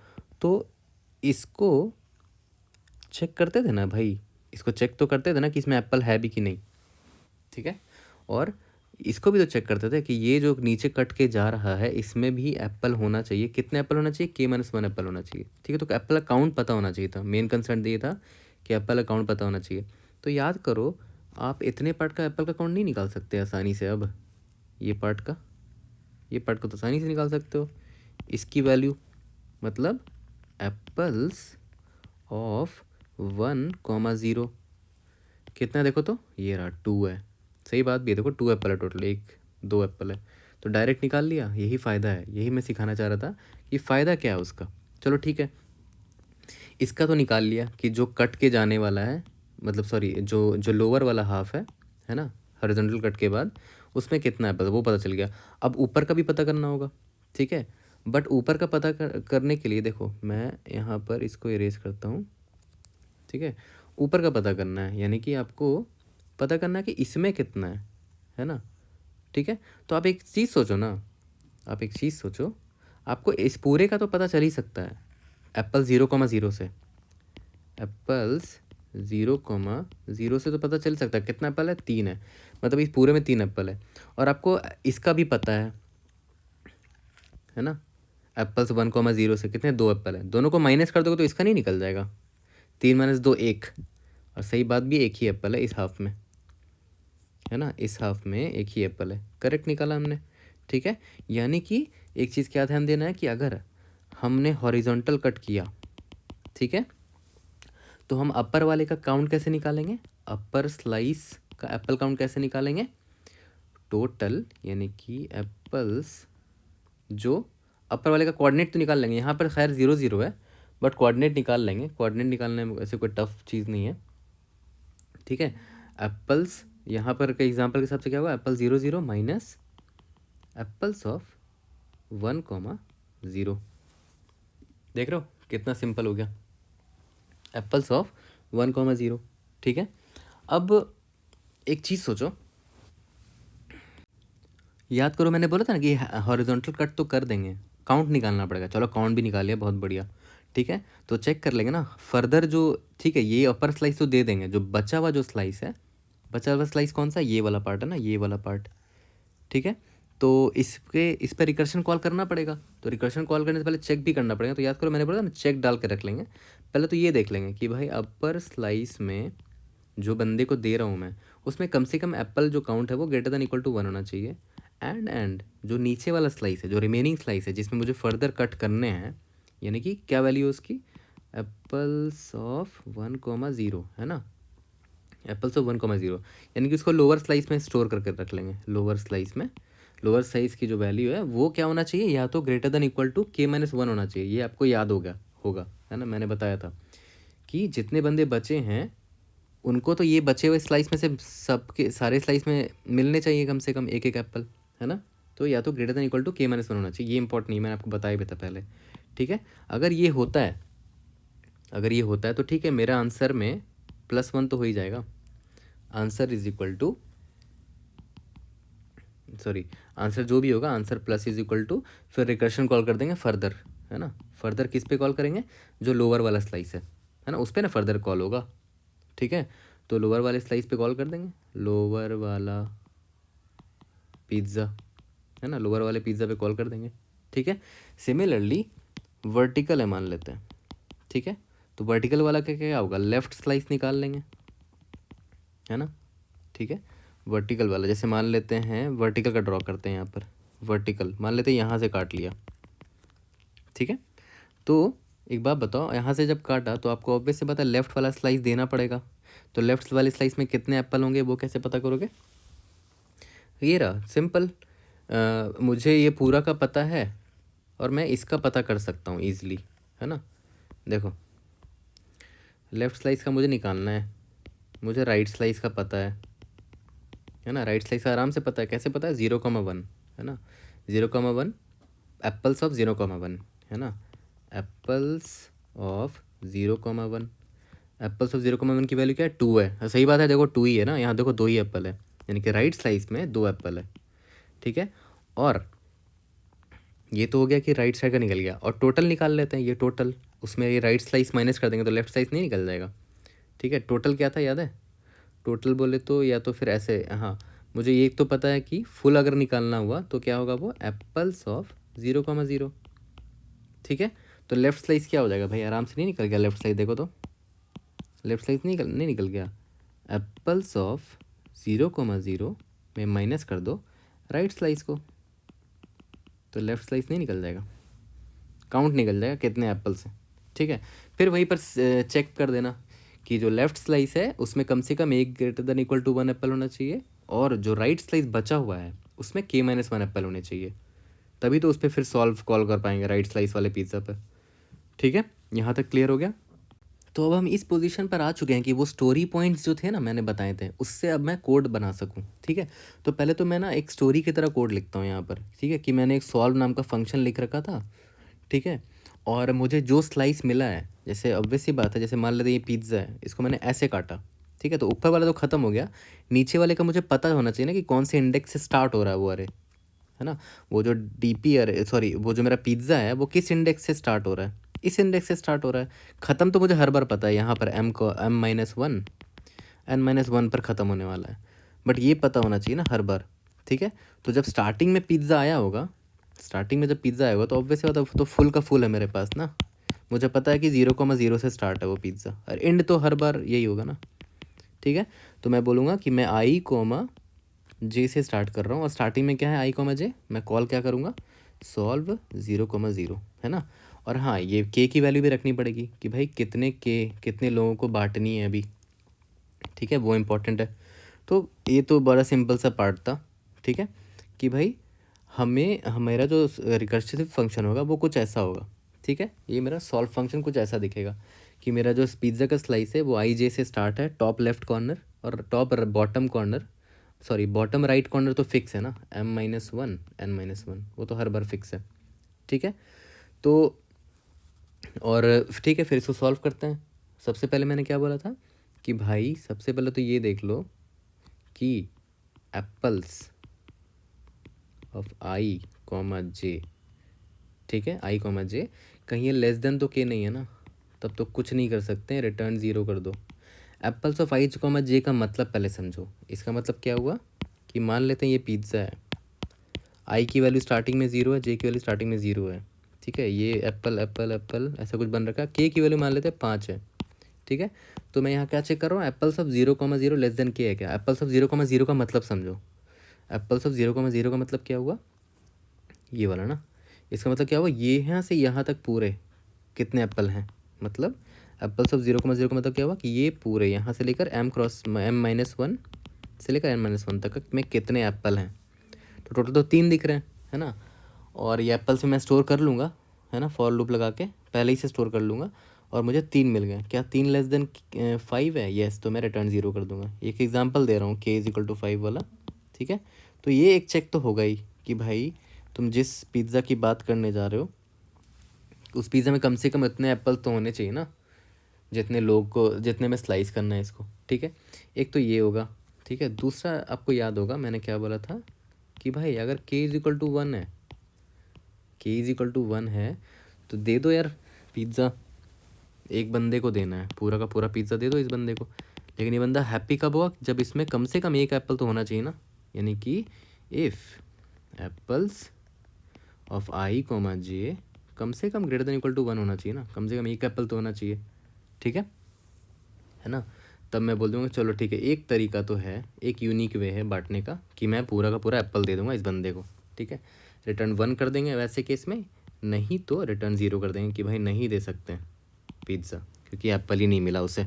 तो इसको चेक करते थे ना भाई, इसको चेक तो करते थे ना कि इसमें एप्पल है भी कि नहीं, ठीक है। और इसको भी तो चेक करते थे कि ये जो नीचे कट के जा रहा है इसमें भी एप्पल होना चाहिए। कितने एप्पल होना चाहिए, K-1 एप्पल होना चाहिए, ठीक है। तो एप्पल अकाउंट पता होना चाहिए था, मेन कंसर्न ये था कि एप्पल अकाउंट पता होना चाहिए। तो याद करो, आप इतने पार्ट का एप्पल का अकाउंट नहीं निकाल सकते आसानी से। अब ये पार्ट को तो आसानी से निकाल सकते हो। इसकी वैल्यू मतलब एप्पल्स ऑफ 1,0 कितना, देखो तो ये रहा 2 है। सही बात भी है, देखो 2 एप्पल है टोटल, 1 2 एप्पल है, तो डायरेक्ट निकाल लिया। यही फ़ायदा है, यही मैं सिखाना चाह रहा था कि फ़ायदा क्या है उसका। चलो ठीक है, इसका तो निकाल लिया कि जो कट के जाने वाला है, मतलब सॉरी, जो जो लोअर वाला हाफ है ना, हॉरिजॉन्टल कट के बाद उसमें कितना है वो पता चल गया। अब ऊपर का भी पता करना होगा, ठीक है। बट ऊपर का पता करने के लिए देखो, मैं यहाँ पर इसको इरेज करता हूँ, ठीक है। ऊपर का पता करना है, यानी कि आपको पता करना है कि इसमें कितना है ना, ठीक है। तो आप एक चीज़ सोचो ना, आप एक चीज़ सोचो, आपको इस पूरे का तो पता चल ही सकता है, एप्पल 0,0 से, एप्पल्स 0,0 से तो पता चल सकता है कितना एप्पल है, 3 है, मतलब इस पूरे में 3 एप्पल है। और आपको इसका भी पता है ना, एप्पल्स 1,0 से कितने, 2 एप्पल है। दोनों को माइनस कर दोगे तो इसका नहीं निकल जाएगा, 3 - 2 1। और सही बात भी, एक ही एप्पल है इस हाफ में, है ना, इस हाफ में एक ही एप्पल है, करेक्ट निकाला हमने, ठीक है। यानी कि एक चीज़ क्या ध्यान देना है कि अगर हमने हॉरिजॉन्टल कट किया, ठीक है, तो हम अपर वाले का काउंट कैसे निकालेंगे, अपर स्लाइस का एप्पल काउंट कैसे निकालेंगे, टोटल, यानी कि एप्पल्स जो अपर वाले का कोऑर्डिनेट तो निकाल लेंगे। यहाँ पर खैर 0 0 है, बट कोऑर्डिनेट निकाल लेंगे। कोऑर्डिनेट निकालने में ऐसे कोई टफ चीज़ नहीं है, ठीक है। एप्पल्स यहाँ पर के एग्जांपल के हिसाब से क्या होगा, एप्पल 0 0 माइनस एप्पल्स ऑफ 1,0। देख रहे हो कितना सिंपल हो गया, एप्पल्स ऑफ 1,0, ठीक है। अब एक चीज़ सोचो, याद करो मैंने बोला था ना कि हॉरिजॉन्टल कट तो कर देंगे, काउंट निकालना पड़ेगा। चलो काउंट भी निकाल लिया, बहुत बढ़िया, ठीक है। तो चेक कर लेंगे ना फर्दर जो, ठीक है, ये अपर स्लाइस तो दे देंगे, जो बचा हुआ जो स्लाइस है, बचा हुआ स्लाइस कौन सा, ये वाला पार्ट है ना, ये वाला पार्ट, ठीक है। तो इस पर रिकर्शन कॉल करना पड़ेगा। तो रिकर्शन कॉल करने से पहले चेक भी करना पड़ेगा। तो याद करो मैंने बोला ना, चेक डाल के रख लेंगे। पहले तो ये देख लेंगे कि भाई अपर स्लाइस में जो बंदे को दे रहा हूँ मैं, उसमें कम से कम एप्पल जो काउंट है वो >= 1 होना चाहिए। एंड जो नीचे वाला स्लाइस है, जो रिमेनिंग स्लाइस है जिसमें मुझे फर्दर कट करने हैं, यानी कि क्या वैल्यू है उसकी, एप्पल्स ऑफ 1,0, है ना, एप्पल्स ऑफ 1,0, यानी कि उसको लोअर स्लाइस में स्टोर करके रख लेंगे। लोअर स्लाइस में, लोअर साइज की जो वैल्यू है वो क्या होना चाहिए, या तो > K-1 होना चाहिए। ये आपको याद होगा, है ना, मैंने बताया था कि जितने बंदे बचे हैं उनको तो ये बचे हुए स्लाइस में से सबके सारे स्लाइस में मिलने चाहिए कम से कम एक एक एप्पल, है ना। तो या तो >K-1 होना चाहिए। ये इंपॉर्टेंट नहीं, मैंने आपको बताया भी था पहले, ठीक है। अगर ये होता है तो ठीक है, मेरा आंसर में +1 तो हो ही जाएगा। Answer is equal to, sorry, answer जो भी होगा, आंसर += फिर रिकर्शन कॉल कर देंगे फर्दर, है ना। फर्दर किस पे कॉल करेंगे, जो लोअर वाला स्लाइस है ना, उस पर ना फर्दर कॉल होगा, ठीक है। तो लोअर वाले स्लाइस पे कॉल कर देंगे, लोअर वाला पिज़्ज़ा, है ना, लोअर वाले पिज़्ज़ा पे कॉल कर देंगे, ठीक है। सिमिलरली वर्टिकल है मान लेते हैं, ठीक है। तो वर्टिकल वाला क्या क्या होगा, लेफ़्ट स्लाइस निकाल लेंगे, है ना, ठीक है। वर्टिकल वाला जैसे मान लेते हैं, वर्टिकल का ड्रॉ करते हैं यहाँ पर, वर्टिकल मान लेते हैं, यहाँ से काट लिया, ठीक है। तो एक बात बताओ, यहाँ से जब काटा तो आपको ऑब्वियस से पता है लेफ़्ट वाला स्लाइस देना पड़ेगा। तो लेफ़्ट वाले स्लाइस में कितने एप्पल होंगे वो कैसे पता करोगे, ये रहा सिंपल। मुझे ये पूरा का पता है, और मैं इसका पता कर सकता हूँ ईजिली, है ना। देखो लेफ़्ट स्लाइस का मुझे निकालना है, मुझे राइट स्लाइस का पता है ना। राइट स्लाइस का आराम से पता है, कैसे पता है, 0,1 है ना, 0,1 एप्पल्स ऑफ 0,1 है ना, एप्पल्स ऑफ 0,1, एप्पल्स ऑफ 0,1 की वैल्यू क्या है, 2 है। सही बात है, देखो 2 ही है ना, यहाँ देखो 2 ही एप्पल है, यानी कि राइट स्लाइस में 2 एप्पल है, ठीक है। और ये तो हो गया कि राइट साइड का निकल गया, और टोटल निकाल लेते हैं, ये टोटल, उसमें ये राइट स्लाइस माइनस कर देंगे तो लेफ्ट स्लाइस नहीं निकल जाएगा, ठीक है। टोटल क्या था याद है, टोटल बोले तो या तो फिर ऐसे, हाँ मुझे ये तो पता है कि फुल अगर निकालना हुआ तो क्या होगा, वो एप्पल्स ऑफ 0,0, ठीक है। तो लेफ्ट स्लाइस क्या हो जाएगा भाई, आराम से नहीं निकल गया लेफ्ट स्लाइस, देखो तो लेफ्ट स्लाइस नहीं निकल गया, एप्पल्स ऑफ 0,0 में माइनस कर दो राइट स्लाइस को, तो लेफ्ट स्लाइस नहीं निकल जाएगा, काउंट निकल जाएगा कितने एप्पल्स हैं, ठीक है। फिर वहीं पर चेक कर देना कि जो लेफ्ट स्लाइस है उसमें कम से कम एक greater than equal to 1 apple होना चाहिए, और जो राइट स्लाइस बचा हुआ है उसमें k-1 एप्पल होने चाहिए, तभी तो उस पर फिर सॉल्व कॉल कर पाएंगे राइट स्लाइस वाले पिज़्ज़ा पर, ठीक है। यहाँ तक क्लियर हो गया। तो अब हम इस पोजीशन पर आ चुके हैं कि वो स्टोरी पॉइंट्स जो थे ना मैंने बताए थे, उससे अब मैं कोड बना सकूं, ठीक है। तो पहले तो मैं ना एक स्टोरी की तरह कोड लिखता हूँ यहाँ पर, ठीक है, कि मैंने एक सॉल्व नाम का फंक्शन लिख रखा था, ठीक है। और मुझे जो स्लाइस मिला है, जैसे ऑब्वियस सी बात है, जैसे मान लेते ये पिज़्ज़ा है, इसको मैंने ऐसे काटा, ठीक है, तो ऊपर वाला तो ख़त्म हो गया, नीचे वाले का मुझे पता होना चाहिए ना कि कौन से इंडेक्स से स्टार्ट हो रहा है वो अरे, है ना। वो जो डीपी अरे, सॉरी, वो जो मेरा पिज़्ज़ा है वो किस इंडेक्स से स्टार्ट हो रहा है, इस इंडेक्स से स्टार्ट हो रहा है। ख़त्म तो मुझे हर बार पता है, यहाँ पर m-1 n-1 पर ख़त्म होने वाला है, बट ये पता होना चाहिए ना हर बार, ठीक है। तो जब स्टार्टिंग में पिज़्ज़ा आया होगा, स्टार्टिंग में जब पिज़्ज़ा आएगा तो ऑब्वियसली बात है, तो फुल का फुल है मेरे पास ना, मुझे पता है कि 0,0 से स्टार्ट है वो पिज़्ज़ा, और एंड तो हर बार यही होगा ना, ठीक है। तो मैं बोलूँगा कि मैं i, से स्टार्ट कर रहा हूँ, और स्टार्टिंग में क्या है i, मैं कॉल क्या करूँगा, सॉल्व 0,0, है ना। और हाँ, ये k की वैल्यू भी रखनी पड़ेगी कि भाई कितने लोगों को बांटनी है अभी, ठीक है, वो इम्पोर्टेंट है। तो ये तो बड़ा सिंपल सा पार्ट था, ठीक है, कि भाई हमेरा जो रिकर्सिव फंक्शन होगा वो कुछ ऐसा होगा, ठीक है। ये मेरा सॉल्व फंक्शन कुछ ऐसा दिखेगा कि मेरा जो पिज़्ज़ा का स्लाइस है वो i-j से स्टार्ट है, टॉप लेफ्ट कॉर्नर और top bottom corner, sorry bottom right corner तो फिक्स है ना, m-1 n-1, वो तो हर बार फिक्स है, ठीक है। तो और ठीक है, फिर इसको सॉल्व करते हैं। सबसे पहले मैंने क्या बोला था कि भाई सबसे पहले तो ये देख लो कि एप्पल्स ऑफ i, ठीक है, i, कहीं ये लेस देन तो k नहीं है ना, तब तो कुछ नहीं कर सकते हैं, रिटर्न 0 कर दो। एप्पल्स ऑफ i, का मतलब पहले समझो, इसका मतलब क्या हुआ कि मान लेते हैं ये पिज़्ज़ा है, i की वैल्यू स्टार्टिंग में 0 है, j की वैल्यू स्टार्टिंग में 0 है, ठीक है। ये एप्पल ऐसा कुछ बन रखा है, k की वैल्यू मान लेते हैं 5 है, ठीक है। तो मैं यहाँ क्या चेक कर रहा हूँ, apples of 0,0 less than k है क्या, एप्पल्स ऑफ 0,0 का मतलब समझो, एप्पल्स ऑफ 0,0 का मतलब क्या हुआ, ये वाला ना, इसका मतलब क्या हुआ, ये यहाँ से यहाँ तक पूरे कितने एप्पल हैं, मतलब एप्पल्स ऑफ 0,0 का मतलब क्या हुआ कि ये पूरे यहाँ से लेकर m-1 से लेकर n-1 तक में कितने एप्पल हैं, तो टोटल तो 3 दिख रहे हैं, है ना। और ये एप्पल से मैं स्टोर कर लूँगा, है ना, फॉर लूप लगा के पहले ही से स्टोर कर लूँगा, और मुझे 3 मिल गए, क्या 3 लेस देन 5 है, येस, तो मैं रिटर्न 0 कर दूँगा। एक एग्जांपल दे रहा हूँ k = 5 वाला, ठीक है। तो ये एक चेक तो होगा ही कि भाई तुम जिस पिज़्ज़ा की बात करने जा रहे हो उस पिज़्ज़ा में कम से कम इतने एप्पल तो होने चाहिए ना, जितने लोग को, जितने में स्लाइस करना है इसको, ठीक है। एक तो ये होगा, ठीक है। दूसरा आपको याद होगा मैंने क्या बोला था कि भाई अगर k = 1 है, k = 1 है तो दे दो यार पिज़्ज़ा, एक बंदे को देना है, पूरा का पूरा पिज़्ज़ा दे दो इस बंदे को। लेकिन ये बंदा हैप्पी कब हुआ, जब इसमें कम से कम एक एप्पल तो होना चाहिए ना, यानी कि if apples of i, j कम से कम ग्रेटर देन इक्वल टू 1 होना चाहिए ना, कम से कम एक एप्पल तो होना चाहिए, ठीक है ना। तब मैं बोल दूँगा चलो ठीक है, एक तरीका तो है, एक यूनिक वे है बांटने का कि मैं पूरा का पूरा एप्पल दे दूँगा इस बंदे को, ठीक है। रिटर्न 1 कर देंगे वैसे केस में, नहीं तो रिटर्न 0 कर देंगे कि भाई नहीं दे सकते पिज़्ज़ा क्योंकि एप्पल ही नहीं मिला उसे,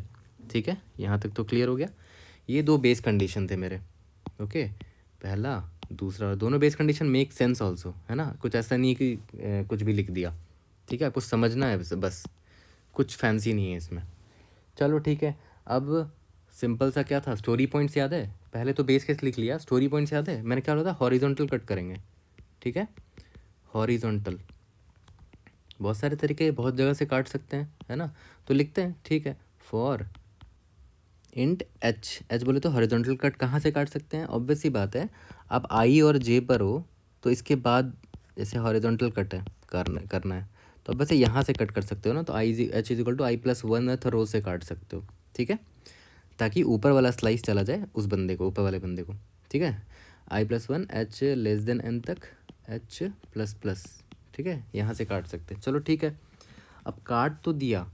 ठीक है। यहाँ तक तो क्लियर हो गया। ये 2 बेस कंडीशन थे मेरे, ओके। पहला दूसरा, दोनों base condition make sense also, है ना, कुछ ऐसा नहीं है कि कुछ भी लिख दिया, ठीक है, कुछ समझना है बस, कुछ फैंसी नहीं है इसमें। चलो ठीक है, अब सिंपल सा क्या था, स्टोरी पॉइंट्स याद है, पहले तो बेस केस लिख लिया, स्टोरी पॉइंट्स याद है, मैंने क्या बोला था, हॉरिजॉन्टल कट करेंगे, ठीक है, हॉरिजॉन्टल, बहुत सारे तरीके बहुत जगह से काट सकते हैं, है ना, तो लिखते हैं, ठीक है, फॉर इंट एच, एच बोले तो हॉरिजॉन्टल कट कहाँ से काट सकते हैं, ऑब्वियस सी बात है, आप आई और जे पर हो तो इसके बाद जैसे हॉरिजॉन्टल कट है करना है तो अब वैसे यहाँ से कट कर सकते हो ना, तो i h is equal to i plus one row से काट सकते हो, ठीक है, ताकि ऊपर वाला स्लाइस चला जाए उस बंदे को, ऊपर वाले बंदे को, ठीक है, i plus one h less than n तक एच प्लस प्लस, ठीक है, यहाँ से काट सकते हैं। चलो ठीक है, अब काट तो दिया,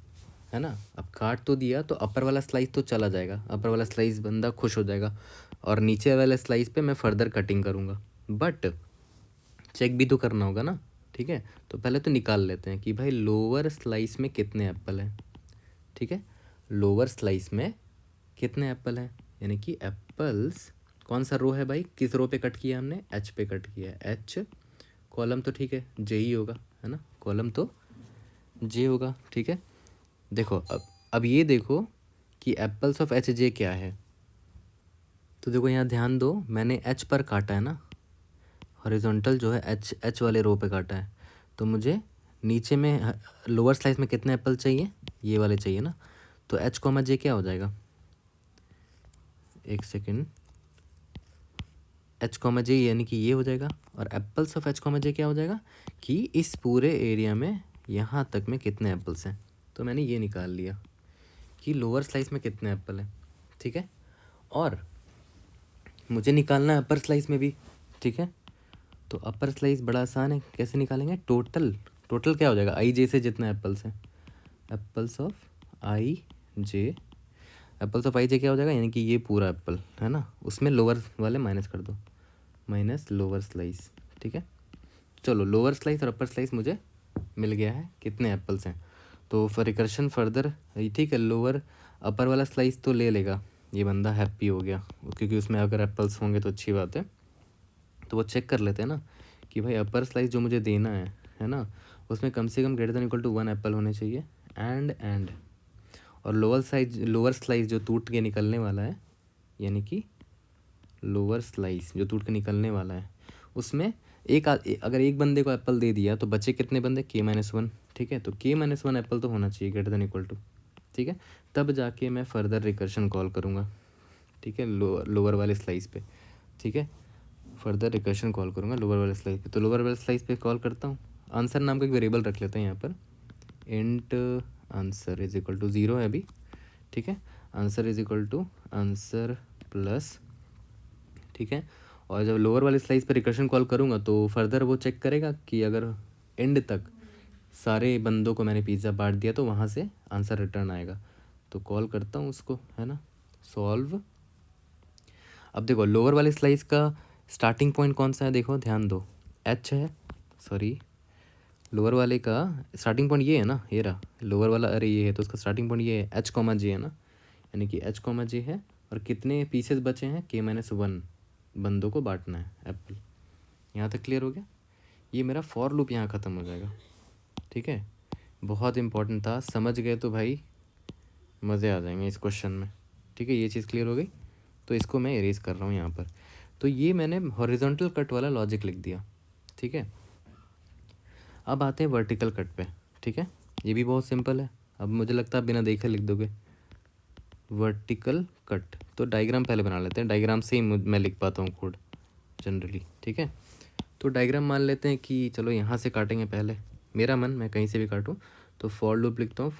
है ना, अब काट तो दिया तो अपर वाला स्लाइस तो चला जाएगा, अपर वाला स्लाइस बंदा खुश हो जाएगा, और नीचे वाले स्लाइस पे मैं फर्दर कटिंग करूँगा, बट चेक भी तो करना होगा ना, ठीक है, तो पहले तो निकाल लेते हैं कि भाई लोअर स्लाइस में कितने एप्पल हैं, ठीक है, लोअर स्लाइस में कितने एप्पल हैं, यानी कि एप्पल्स, कौन सा रो है भाई, किस रो पे कट किया हमने, एच पे कट किया है, एच, कॉलम तो ठीक है जे ही होगा, है ना, कॉलम तो जे होगा, ठीक है, देखो अब ये देखो कि एप्पल्स ऑफ एच जे क्या है, तो देखो यहाँ ध्यान दो, मैंने एच पर काटा है ना, हॉरिजॉन्टल जो है एच एच वाले रो पे काटा है, तो मुझे नीचे में लोअर स्लाइस में कितने एप्पल चाहिए, ये वाले चाहिए ना, तो एच कॉमा जे क्या हो जाएगा, एक सेकेंड, एच कॉमा जे यानी कि ये हो जाएगा, और एप्पल्स ऑफ एच कॉमा जे क्या हो जाएगा कि इस पूरे एरिया में यहाँ तक में कितने एप्पल्स हैं, तो मैंने ये निकाल लिया कि लोअर स्लाइस में कितने एप्पल हैं, ठीक है, और मुझे निकालना है अपर स्लाइस में भी, ठीक है, तो अपर स्लाइस बड़ा आसान है, कैसे निकालेंगे, टोटल, टोटल क्या हो जाएगा, आई जे से जितने एप्पल्स हैं, apples of i j, apples of i j क्या हो जाएगा, यानी कि ये पूरा एप्पल है ना, उसमें लोअर वाले माइनस कर दो, माइनस लोअर स्लाइस, ठीक है, चलो लोअर स्लाइस और अपर स्लाइस मुझे मिल गया है, कितने एप्पल्स हैं, तो फॉर रिकर्शन फर्दर, ठीक है, लोअर अपर वाला स्लाइस तो ले लेगा, ये बंदा हैप्पी हो गया, क्योंकि उसमें अगर एप्पल्स होंगे तो अच्छी बात है, तो वो चेक कर लेते हैं ना कि भाई अपर स्लाइस जो मुझे देना है ना, उसमें कम से कम greater than equal to one apple होने चाहिए, एंड और लोअर स्लाइस जो टूट के निकलने वाला है, यानी कि लोअर स्लाइस जो टूट के निकलने वाला है, उसमें अगर एक बंदे को एप्पल दे दिया तो बचे कितने बंदे, के माइनस वन, ठीक है, तो के माइनस वन एप्पल तो होना चाहिए ग्रेटर देन इक्वल टू, ठीक है, तब जाके मैं फर्दर रिकर्शन कॉल करूँगा, ठीक है, लोअर वाले स्लाइस पे, ठीक है, फर्दर रिकर्शन कॉल करूँगा लोअर वाले स्लाइस पे, तो लोअर वाले स्लाइस पे कॉल करता हूँ, आंसर नाम का एक वेरिएबल रख लेते हैं यहाँ पर, int answer is equal to zero है अभी, ठीक है, answer is equal to answer plus, ठीक है, और जब लोअर वाले स्लाइस पे रिकर्शन कॉल करूँगा तो फर्दर वो चेक करेगा कि अगर एंड तक सारे बंदों को मैंने पिज़्ज़ा बांट दिया तो वहाँ से आंसर रिटर्न आएगा, तो कॉल करता हूँ उसको, है ना, सॉल्व, अब देखो लोअर वाले स्लाइस का स्टार्टिंग पॉइंट कौन सा है, देखो ध्यान दो, एच है, सॉरी लोअर वाले का स्टार्टिंग पॉइंट ये है ना, ये रहा लोअर वाला, अरे ये है तो उसका स्टार्टिंग पॉइंट ये है, एच कॉमा जे है ना, यानी कि एच कॉमा जे है, और कितने पीसेस बचे हैं, के माइनस वन बंदों को बांटना है एप्पल, यहाँ तक क्लियर हो गया, ये मेरा फॉर लूप यहाँ ख़त्म हो जाएगा, ठीक है, बहुत इंपॉर्टेंट था, समझ गए तो भाई मज़े आ जाएंगे इस क्वेश्चन में, ठीक है, ये चीज़ क्लियर हो गई, तो इसको मैं इरेज कर रहा हूँ यहाँ पर, तो ये मैंने हॉरिजॉन्टल कट वाला लॉजिक लिख दिया, ठीक है, अब आते हैं वर्टिकल कट पे, ठीक है, ये भी बहुत सिंपल है, अब मुझे लगता है बिना देखे लिख दोगे, वर्टिकल कट, तो डायग्राम पहले बना लेते हैं, डायग्राम से ही मैं लिख पाता हूँ कोड जनरली, ठीक है, तो डायग्राम मान लेते हैं कि चलो यहाँ से काटेंगे पहले, मेरा मन मैं कहीं से भी काटूँ, तो फॉर लूप लिखता हूँ,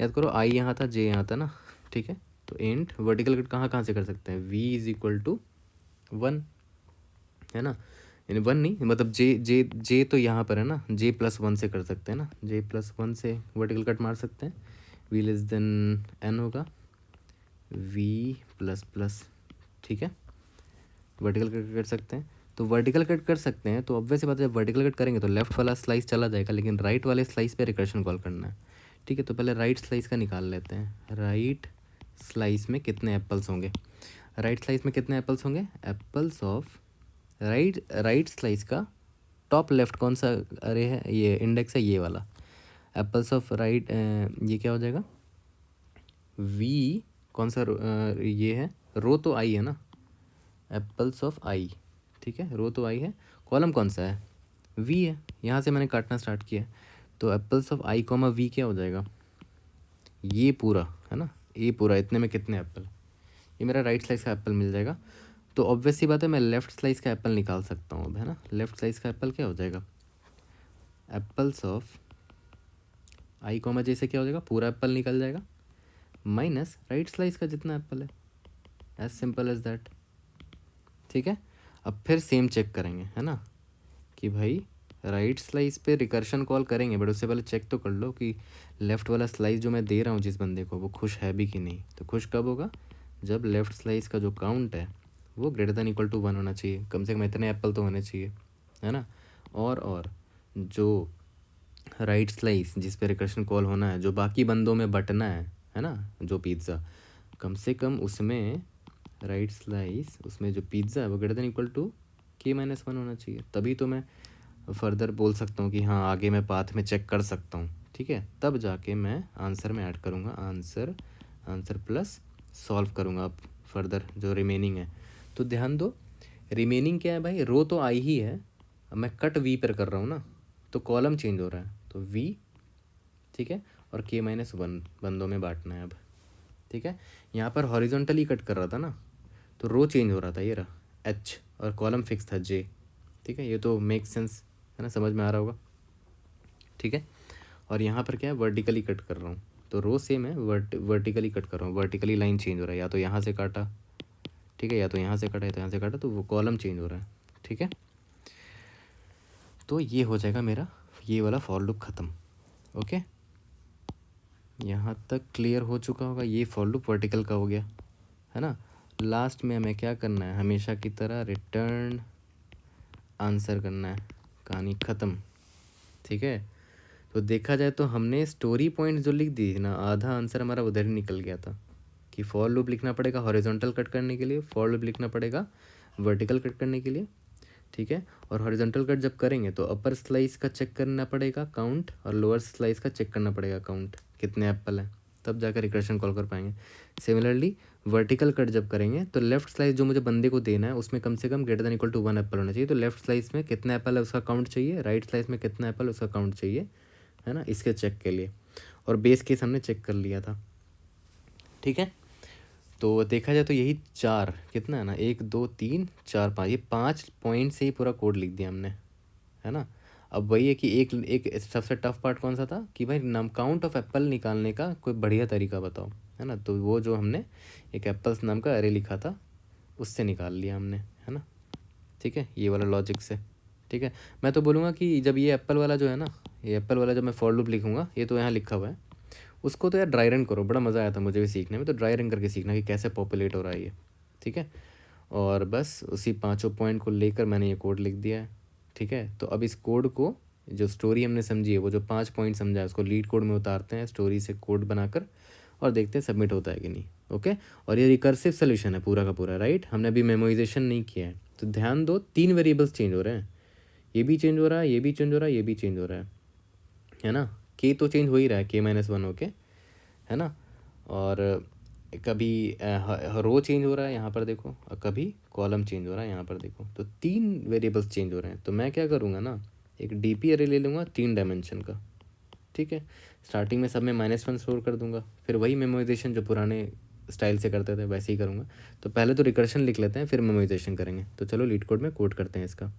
याद करो आई यहाँ था, जे यहाँ था ना, ठीक है, तो इंट वर्टिकल कट कहाँ कहाँ से कर सकते हैं, v is equal to one, है ना, यानी वन नहीं, मतलब जे जे जे तो यहाँ पर है ना, जे प्लस वन से कर सकते हैं ना, जे प्लस वन से वर्टिकल कट मार सकते हैं, वी लेस देन एन होगा, वी प्लस प्लस, ठीक है, वर्टिकल कट कर सकते हैं, तो वर्टिकल कट कर सकते हैं, तो ऑब्वियस बात है जब वर्टिकल कट करेंगे तो लेफ्ट वाला स्लाइस चला जाएगा, लेकिन राइट वाले स्लाइस पे रिकर्शन कॉल करना है, ठीक है, तो पहले राइट स्लाइस का निकाल लेते हैं, राइट स्लाइस में कितने एप्पल्स होंगे, राइट स्लाइस में कितने एप्पल्स होंगे, एप्पल्स ऑफ राइट स्लाइस का टॉप लेफ्ट कौन सा अरे है, ये इंडेक्स है ये वाला, एप्पल्स ऑफ राइट, ये क्या हो जाएगा, वी कौन सा ये है, रो तो आई है ना, एप्पल्स ऑफ आई, ठीक है, रो तो आई है, कॉलम कौन सा है, वी है, यहाँ से मैंने काटना स्टार्ट किया है, तो apples of I comma v क्या हो जाएगा, ये पूरा है ना, ये पूरा, इतने में कितने एप्पल, ये मेरा राइट स्लाइस का एप्पल मिल जाएगा। तो ऑब्वियस सी बात है मैं लेफ्ट स्लाइस का एप्पल निकाल सकता हूँ अब, है ना, लेफ्ट स्लाइस का एप्पल क्या हो जाएगा, एप्पल्स ऑफ आई कॉमा जे से क्या हो जाएगा, पूरा एप्पल निकल जाएगा, माइनस राइट स्लाइस का जितना एप्पल है, एज सिंपल एज दैट, ठीक है। अब फिर सेम चेक करेंगे, है ना, कि भाई राइट स्लाइस पे रिकर्शन कॉल करेंगे, बट उससे पहले चेक तो कर लो कि लेफ़्ट वाला स्लाइस जो मैं दे रहा हूँ जिस बंदे को, वो खुश है भी कि नहीं। तो खुश कब होगा, जब लेफ़्ट स्लाइस का जो काउंट है वो ग्रेटर दैन इक्वल टू 1 होना चाहिए, कम से कम इतने एप्पल तो होने चाहिए, है ना। और जो राइट स्लाइस जिस पे रिकर्शन कॉल होना है, जो बाकी बंदों में बटना है ना, जो पिज़्ज़ा, कम से कम उसमें राइट स्लाइस, उसमें जो पिज़्ज़ा है वो greater than equal to k-1 होना चाहिए, तभी तो मैं फर्दर बोल सकता हूँ कि हाँ आगे मैं पाथ में चेक कर सकता हूँ, ठीक है। तब जाके मैं आंसर में ऐड करूँगा, आंसर प्लस सॉल्व करूँगा अब फर्दर जो रिमेनिंग है। तो ध्यान दो, रिमेनिंग क्या है भाई, रो तो आई ही है, अब मैं कट वी पर कर रहा हूँ ना, तो कॉलम चेंज हो रहा है, तो वी, ठीक है, और k-1 बंदों में बांटना है अब, ठीक है। यहाँ पर हॉरिजॉन्टली कट कर रहा था ना, तो रो चेंज हो रहा था, ये रहा एच, और कॉलम फिक्स था जे, ठीक है। ये तो मेक सेंस है ना, समझ में आ रहा होगा, ठीक है। और यहाँ पर क्या है, वर्टिकली कट कर रहा हूँ, तो रो सेम है, वर्टिकली कट कर रहा हूँ, वर्टिकली लाइन चेंज हो रहा है, या तो यहाँ से काटा, ठीक है, या तो यहाँ से काटा, या तो यहाँ से काटा, तो वो कॉलम चेंज हो रहा है, ठीक है। तो ये हो जाएगा मेरा ये वाला फॉर लूप ख़त्म, ओके। यहाँ तक क्लियर हो चुका होगा, ये फॉर लूप वर्टिकल का हो गया, है ना। लास्ट में हमें क्या करना है, हमेशा की तरह रिटर्न आंसर करना है, कहानी ख़त्म, ठीक है। तो देखा जाए तो हमने स्टोरी पॉइंट जो लिख दी ना, आधा आंसर हमारा उधर ही निकल गया था, कि फॉर लूप लिखना पड़ेगा हॉरिजॉन्टल कट करने के लिए, फॉर लूप लिखना पड़ेगा वर्टिकल कट करने के लिए, ठीक है। और हॉरिजॉन्टल कट जब करेंगे तो अपर स्लाइस का चेक करना पड़ेगा काउंट, और लोअर स्लाइस का चेक करना पड़ेगा काउंट, कितने एप्पल हैं, तब जाकर रिकर्शन कॉल कर पाएंगे। सिमिलरली वर्टिकल कट जब करेंगे तो लेफ्ट स्लाइस जो मुझे बंदे को देना है उसमें कम से कम greater than equal to 1 apple होना चाहिए, तो लेफ्ट स्लाइस में कितना एप्पल है उसका काउंट चाहिए, राइट स्लाइस में कितना एप्पल उसका काउंट चाहिए, है ना, इसके चेक के लिए। और बेस केस हमने चेक कर लिया था, ठीक है। तो देखा जाए तो यही चार, कितना है ना, 1 2 3 4 5, ये 5 पॉइंट से ही पूरा कोड लिख दिया हमने, है ना। अब वही है कि एक एक सबसे टफ पार्ट कौन सा था, कि भाई नाम काउंट ऑफ एप्पल निकालने का कोई बढ़िया तरीका बताओ, है ना। तो वो जो हमने एक एप्पल्स नाम का अरे लिखा था उससे निकाल लिया हमने, है ना, ठीक है, ये वाला लॉजिक से, ठीक है। मैं तो बोलूँगा कि जब ये एप्पल वाला जो है ना, ये एप्पल वाला जब मैं फॉर लूप लिखूँगा, ये तो यहाँ लिखा हुआ है, उसको तो यार ड्राई रन करो, बड़ा मज़ा आया था मुझे भी सीखने में, तो ड्राई रन करके सीखना कि कैसे पॉपुलेट हो रहा है ये, ठीक है। और बस उसी पाँचों पॉइंट को लेकर मैंने ये कोड लिख दिया है, ठीक है। तो अब इस कोड को, जो स्टोरी हमने समझी है, वो जो 5 पॉइंट समझा है, उसको लीड कोड में उतारते हैं स्टोरी से कोड बनाकर, और देखते हैं सबमिट होता है कि नहीं, ओके। और ये रिकर्सिव सोल्यूशन है पूरा का पूरा, राइट, हमने अभी मेमोराइजेशन नहीं किया है। तो ध्यान दो, 3 वेरिएबल्स चेंज हो रहे हैं, ये भी चेंज हो रहा है, ये भी चेंज हो रहा है, ये भी चेंज हो रहा है ना। के तो चेंज हो ही रहा है, k-1 ओके, है ना। और कभी रो चेंज हो रहा है यहाँ पर देखो, और कभी कॉलम चेंज हो रहा है यहाँ पर देखो, तो 3 वेरिएबल्स चेंज हो रहे हैं। तो मैं क्या करूँगा ना, एक डीपी अरे ले लूँगा 3 डायमेंशन का, ठीक है। स्टार्टिंग में सब में -1 स्टोर कर दूंगा, फिर वही मेमोराइजेशन जो पुराने स्टाइल से करते थे वैसे ही करूँगा। तो पहले तो रिकर्शन लिख लेते हैं, फिर मेमोराइजेशन करेंगे। तो चलो लीड कोड में कोड करते हैं इसका।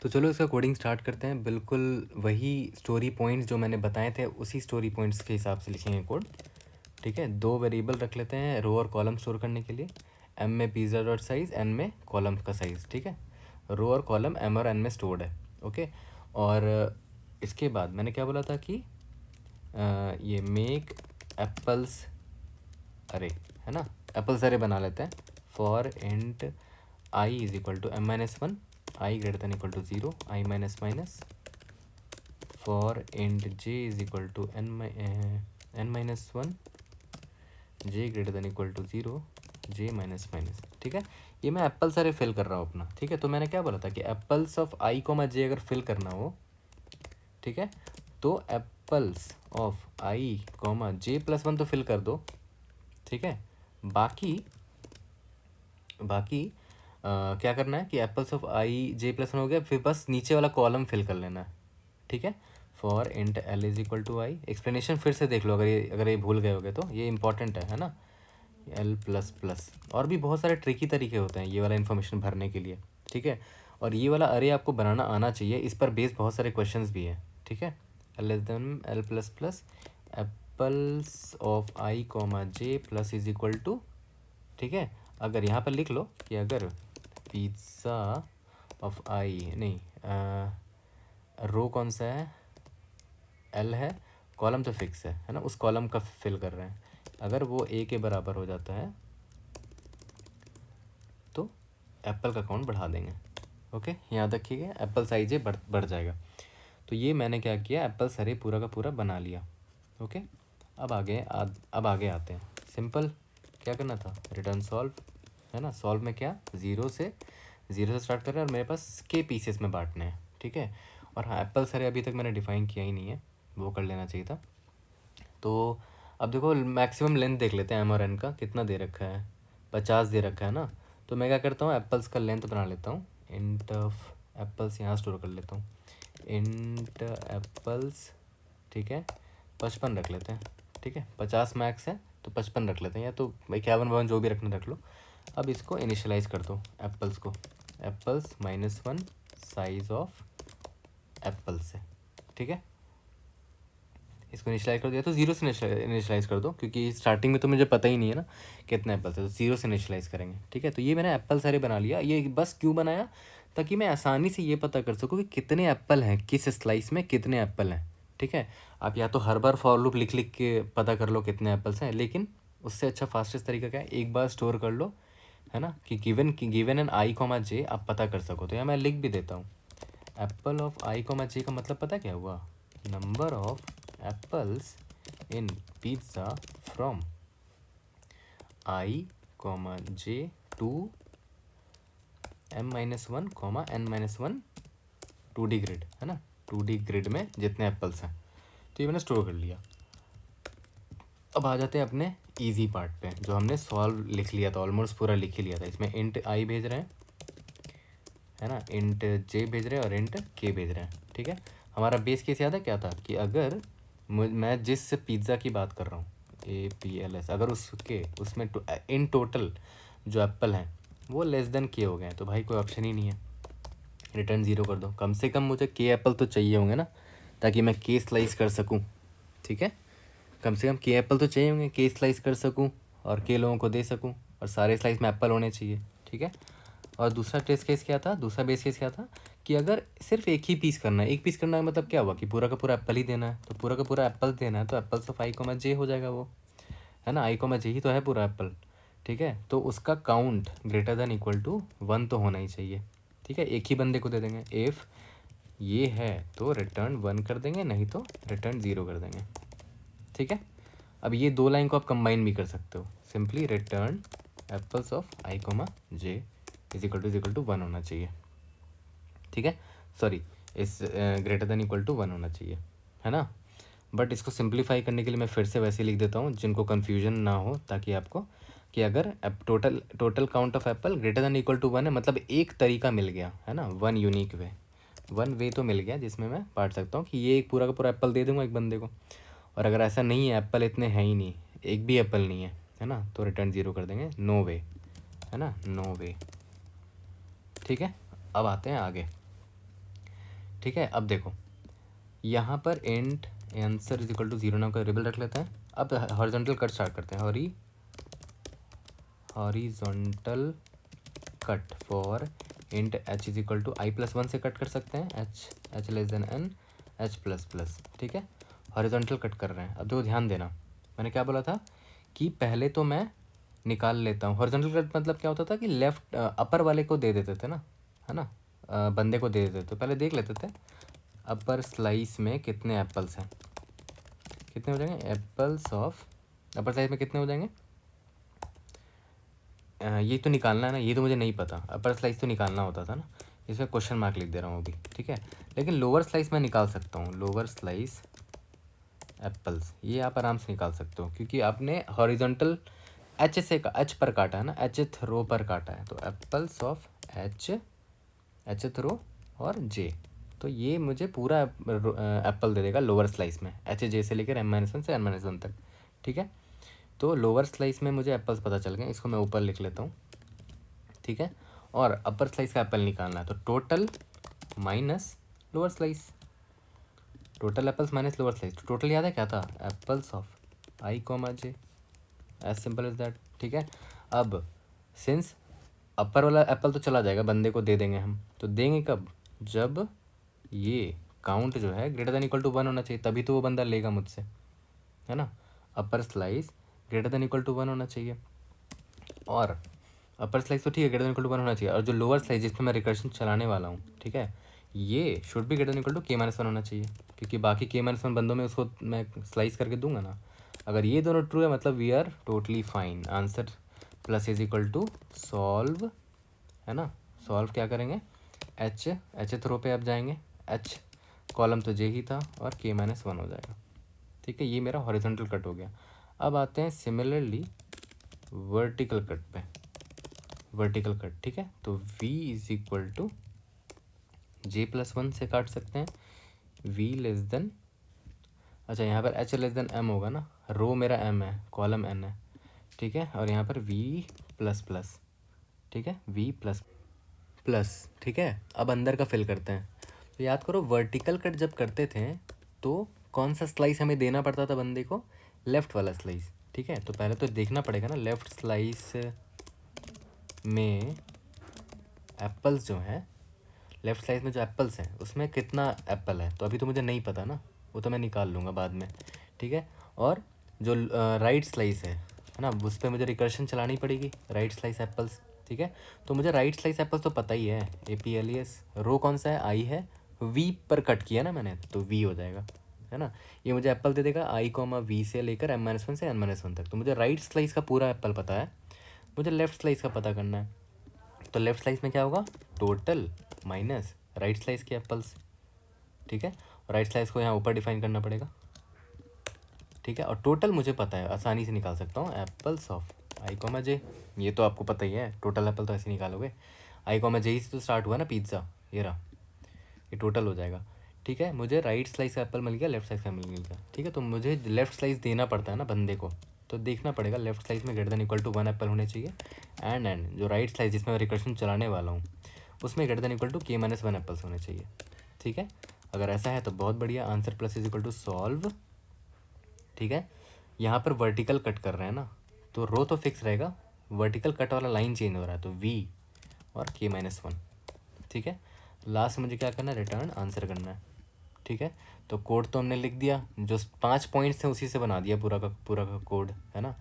तो चलो इसका कोडिंग स्टार्ट करते हैं। बिल्कुल वही स्टोरी पॉइंट्स जो मैंने बताए थे उसी स्टोरी पॉइंट्स के हिसाब से लिखेंगे कोड, ठीक है। 2 वेरिएबल रख लेते हैं रो और कॉलम स्टोर करने के लिए, एम में पिज़्ज़ा डॉट साइज़, एन में कॉलम का साइज़, ठीक है। रो और कॉलम एम और एन में स्टोर्ड है, ओके। और इसके बाद मैंने क्या बोला था कि ये मेक एप्पल्स अरे, है ना, एप्पल्स अरे बना लेते हैं for int i is equal to m-1, i greater than equal to 0, i minus minus, for int j is equal to n-1, j greater than equal to 0, j minus minus, ठीक है। ये मैं apples अरे fill कर रहा हूँ अपना, ठीक है। तो मैंने क्या बोला था कि एप्पल्स ऑफ आई कॉमा जे अगर फिल करना हो, ठीक है, तो apples of I comma J plus one तो फिल कर दो, ठीक है। बाकी बाकी क्या करना है कि apples of i J plus one हो गया, फिर बस नीचे वाला कॉलम फिल कर लेना है, ठीक है। For int l is equal to i, explanation फिर से देख लो अगर ये भूल गए होगे तो ये इंपॉर्टेंट है ना। एल प्लस प्लस, और भी बहुत सारे ट्रिकी तरीके होते हैं ये वाला इन्फॉर्मेशन भरने के लिए, ठीक है। और ये वाला अरे आपको बनाना आना चाहिए, इस पर बेस बहुत सारे क्वेश्चंस भी हैं, ठीक है। L less than L plus plus apples of I comma J plus is equal to, ठीक है। अगर यहाँ पर लिख लो कि अगर पिज़्ज़ा ऑफ आई नहीं, रो कौन सा है, एल है, कॉलम तो फिक्स है ना, उस कॉलम का फिल कर रहे हैं, अगर वो ए के बराबर हो जाता है तो एप्पल का काउंट बढ़ा देंगे, ओके। याद रखिएगा एप्पल साइज ये बढ़ जाएगा। तो ये मैंने क्या किया, एप्पल सरे पूरा का पूरा बना लिया, ओके। अब आगे आते हैं। सिंपल क्या करना था, रिटर्न सॉल्व, है ना। सॉल्व में क्या, ज़ीरो से स्टार्ट कर रहे हैं और मेरे पास के पीसेस में बांटने हैं, ठीक है। और हाँ, एप्पल सरे अभी तक मैंने डिफ़ाइन किया ही नहीं है, वो कर लेना चाहिए था। तो अब देखो मैक्सिमम लेंथ देख लेते हैं एम और एन का, कितना दे रखा है, 50 दे रखा है ना। तो मैं क्या करता हूँ, एप्पल्स का लेंथ बना लेता हूँ, इंट ऑफ एप्पल्स यहाँ स्टोर कर लेता हूँ, इंट एप्पल्स, ठीक है, 55 रख लेते हैं, ठीक है। 50 मैक्स है तो 55 रख लेते हैं, या तो 51 जो भी रखना रख लो। अब इसको इनिशियलाइज़ कर दो एप्पल्स को, एप्पल्स -1 साइज ऑफ एप्पल्स से, ठीक है। इसको इनिशियलाइज कर दिया तो जीरो से इनिशियलाइज़ कर दो, क्योंकि स्टार्टिंग में तो मुझे पता ही नहीं है ना कितने एप्पल्स है, तो जीरो से इनिशियलाइज़ करेंगे, ठीक है। तो ये मैंने एप्पल सारे बना लिया, ये बस क्यों बनाया, ताकि मैं आसानी से ये पता कर सकूँ कि कितने एप्पल हैं, किस स्लाइस में कितने एप्पल हैं, ठीक है। आप या तो हर बार फॉर लूप लिख लिख के पता कर लो कितने एप्पल्स हैं, लेकिन उससे अच्छा फास्टेस्ट तरीका क्या है, एक बार स्टोर कर लो, है ना, कि गिवन एन आई कॉमा जे आप पता कर सको। तो यहाँ मैं लिख भी देता हूँ, apple of I comma J का मतलब पता क्या हुआ, number of apples in pizza from I comma J to m-1 comma n-1 2D grid, है ना, 2D ग्रिड में जितने एप्पल्स हैं। तो ये मैंने स्टोर कर लिया। अब आ जाते हैं अपने इजी पार्ट पे, जो हमने सॉल्व लिख लिया था, ऑलमोस्ट पूरा लिख ही लिया था। इसमें इंट आई भेज रहे हैं, है ना, इंट जे भेज रहे हैं और इंट के भेज रहे हैं, ठीक है। हमारा बेस केस याद है क्या था, कि अगर मैं जिस पिज़्ज़ा की बात कर रहा हूँ, APLS, अगर उसमें इन टोटल जो एप्पल हैं वो लेस देन के हो गए हैं, तो भाई कोई ऑप्शन ही नहीं है, रिटर्न ज़ीरो कर दो। कम से कम मुझे के एप्पल तो चाहिए होंगे ना, ताकि मैं के स्लाइस कर सकूँ, ठीक है। कम से कम के एप्पल तो चाहिए होंगे, के स्लाइस कर सकूँ और के लोगों को दे सकूँ, और सारे स्लाइस में एप्पल होने चाहिए, ठीक है। और दूसरा टेस्ट केस क्या था, दूसरा बेस केस क्या था, कि अगर सिर्फ एक ही पीस करना है, एक पीस करना का मतलब क्या हुआ, कि पूरा का पूरा एप्पल ही देना है, तो पूरा का पूरा एप्पल देना है, तो एप्पल्स ऑफ आई कॉमा जे हो जाएगा वो, है ना, आई कॉमा जे ही तो है पूरा एप्पल, ठीक है। तो उसका count greater than equal to 1 तो होना ही चाहिए, ठीक है। एक ही बंदे को दे देंगे, इफ़ ये है तो रिटर्न 1 कर देंगे, नहीं तो रिटर्न 0 कर देंगे, ठीक है। अब ये दो लाइन को आप कंबाइन भी कर सकते हो, simply return apples of I comma J is equal to 1 होना चाहिए, ठीक है। सॉरी, इस ग्रेटर देन इक्वल टू 1 होना चाहिए, है ना। बट इसको सिंप्लीफाई करने के लिए मैं फिर से वैसे लिख देता हूँ, जिनको कन्फ्यूजन ना हो, ताकि आपको, कि अगर total count of apple greater than equal to 1 है, मतलब एक तरीका मिल गया, है ना, वन वे तो मिल गया जिसमें मैं बांट सकता हूँ कि ये एक पूरा का पूरा एप्पल दे दूँगा एक बंदे को। और अगर ऐसा नहीं है, एप्पल इतने हैं ही नहीं, एक भी एप्पल नहीं है ना, तो रिटर्न 0 कर देंगे, नो वे, है ना, नो वे, ठीक है। अब आते हैं आगे, ठीक है। अब देखो यहाँ पर int answer is equal to 0 नाम का वेरिएबल रख लेते हैं। अब हॉरिजॉन्टल कट स्टार्ट करते हैं, horizontal cut for int h is equal to i+1 से कट कर सकते हैं, h less than n h++, ठीक है। हॉरिजॉन्टल कट कर रहे हैं। अब देखो ध्यान देना, मैंने क्या बोला था कि पहले तो मैं निकाल लेता हूँ, हॉरिजॉन्टल कट मतलब क्या होता था कि लेफ्ट अपर वाले को दे देते थे ना, है ना, बंदे को दे देते थे, तो पहले देख लेते थे अपर स्लाइस में कितने एप्पल्स हैं, कितने हो जाएंगे, एप्पल्स ऑफ अपर स्लाइस में कितने हो जाएंगे, ये तो निकालना है ना, ये तो मुझे नहीं पता, अपर स्लाइस तो निकालना होता था ना, इसमें क्वेश्चन मार्क लिख दे रहा हूँ अभी, ठीक है। लेकिन लोअर स्लाइस मैं निकाल सकता हूँ, लोअर स्लाइस एप्पल्स, ये आप आराम से निकाल सकते हो क्योंकि आपने हॉरिजॉन्टल एच से एच पर काटा है ना, एच रो पर काटा है, तो एप्पल्स ऑफ एच रो और जे, तो ये मुझे पूरा एप्पल दे देगा लोअर स्लाइस में, एच जे से लेकर M-1 से N-1 तक, ठीक है। तो लोअर स्लाइस में मुझे एप्पल्स पता चल गए, इसको मैं ऊपर लिख लेता हूँ, ठीक है। और अपर स्लाइस का एप्पल निकालना है, तो total minus lower slice, total apples minus lower slice, तो टोटल याद है क्या था, apples of I, J, as simple as that, ठीक है। अब सिंस अपर वाला एप्पल तो चला जाएगा, बंदे को दे देंगे हम, तो देंगे कब, जब ये काउंट जो है ग्रेटर देन इक्वल टू 1 होना चाहिए, तभी तो वो बंदा लेगा मुझसे, है ना। Upper slice greater than equal to 1 होना चाहिए, और अपर स्लाइस तो ठीक है, ग्रेटर देन इक्वल टू 1 होना चाहिए, और जो लोअर स्लाइस जिसमें मैं रिकर्शन चलाने वाला हूँ, ठीक है, ये शुड भी greater than equal to K-1 होना चाहिए, क्योंकि बाकी K-1 बंदों में उसको मैं स्लाइस करके दूंगा ना। अगर ये दोनों ट्रू है मतलब we are totally fine, answer plus is equal to solve, है ना। सॉल्व क्या करेंगे, एच रो पे आप जाएंगे, एच कॉलम तो जे ही था, और K-1 हो जाएगा, ठीक है। ये मेरा हॉरिजॉन्टल कट हो गया। अब आते हैं सिमिलरली वर्टिकल कट पे, वर्टिकल कट, ठीक है। तो v is equal to J+1 से काट सकते हैं, v लेस देन, अच्छा यहाँ पर h लेस देन m होगा ना, रो मेरा m है, कॉलम n है, ठीक है, और यहाँ पर v प्लस प्लस, ठीक है, v प्लस प्लस, ठीक है। अब अंदर का फिल करते हैं, तो याद करो वर्टिकल कट जब करते थे तो कौन सा स्लाइस हमें देना पड़ता था बंदे को, लेफ़्ट वाला स्लाइस, ठीक है। तो पहले तो देखना पड़ेगा ना लेफ़्ट स्लाइस में एप्पल्स जो हैं, लेफ़्ट स्लाइस में जो एप्पल्स हैं उसमें कितना एप्पल है, तो अभी तो मुझे नहीं पता ना, वो तो मैं निकाल लूँगा बाद में, ठीक है। और जो राइट स्लाइस है ना, उस पर मुझे रिकर्शन चलानी पड़ेगी, राइट स्लाइस एप्पल्स, ठीक है। तो मुझे राइट स्लाइस एप्पल्स तो पता ही है, APLES, रो कौन सा है, आई है, वी पर कट किया ना मैंने, तो वी हो जाएगा, है ना। ये मुझे एप्पल दे देगा I, V से लेकर M-1 से N-1 तक, तो मुझे राइट स्लाइस का पूरा एप्पल पता है, मुझे लेफ़्ट स्लाइस का पता करना है। तो लेफ़्ट स्लाइस में क्या होगा, टोटल माइनस राइट स्लाइस के एप्पल्स, ठीक है। और राइट स्लाइस को यहाँ ऊपर डिफाइन करना पड़ेगा, ठीक है। और टोटल मुझे पता है, आसानी से निकाल सकता हूँ, एप्पल्स ऑफ I, J, ये तो आपको पता ही है, टोटल एप्पल तो ऐसे निकालोगे, I, J से तो स्टार्ट हुआ ना पिज़्ज़ा, ये रहा, ये टोटल हो जाएगा, ठीक है। मुझे राइट स्लाइस का एप्पल मिल गया, लेफ्ट स्लाइस का मिल गया, ठीक है। तो मुझे लेफ्ट स्लाइस देना पड़ता है ना बंदे को, तो देखना पड़ेगा लेफ्ट स्लाइस में greater than equal to 1 apple होने चाहिए, एंड जो राइट स्लाइस जिसमें मैं रिकर्शन चलाने वाला हूँ उसमें greater than equal to K-1 apples होने चाहिए, ठीक है। अगर ऐसा है तो बहुत बढ़िया, answer plus is equal to solve, ठीक है। यहाँ पर वर्टिकल कट कर रहे हैं ना, तो रो तो फिक्स रहेगा, वर्टिकल कट वाला लाइन चेंज हो रहा है, तो V और K-1, ठीक है। लास्ट मुझे क्या करना है, रिटर्न आंसर करना है, ठीक है। तो कोड तो हमने लिख दिया, जो 5 पॉइंट्स हैं उसी से बना दिया पूरा का कोड, है ना।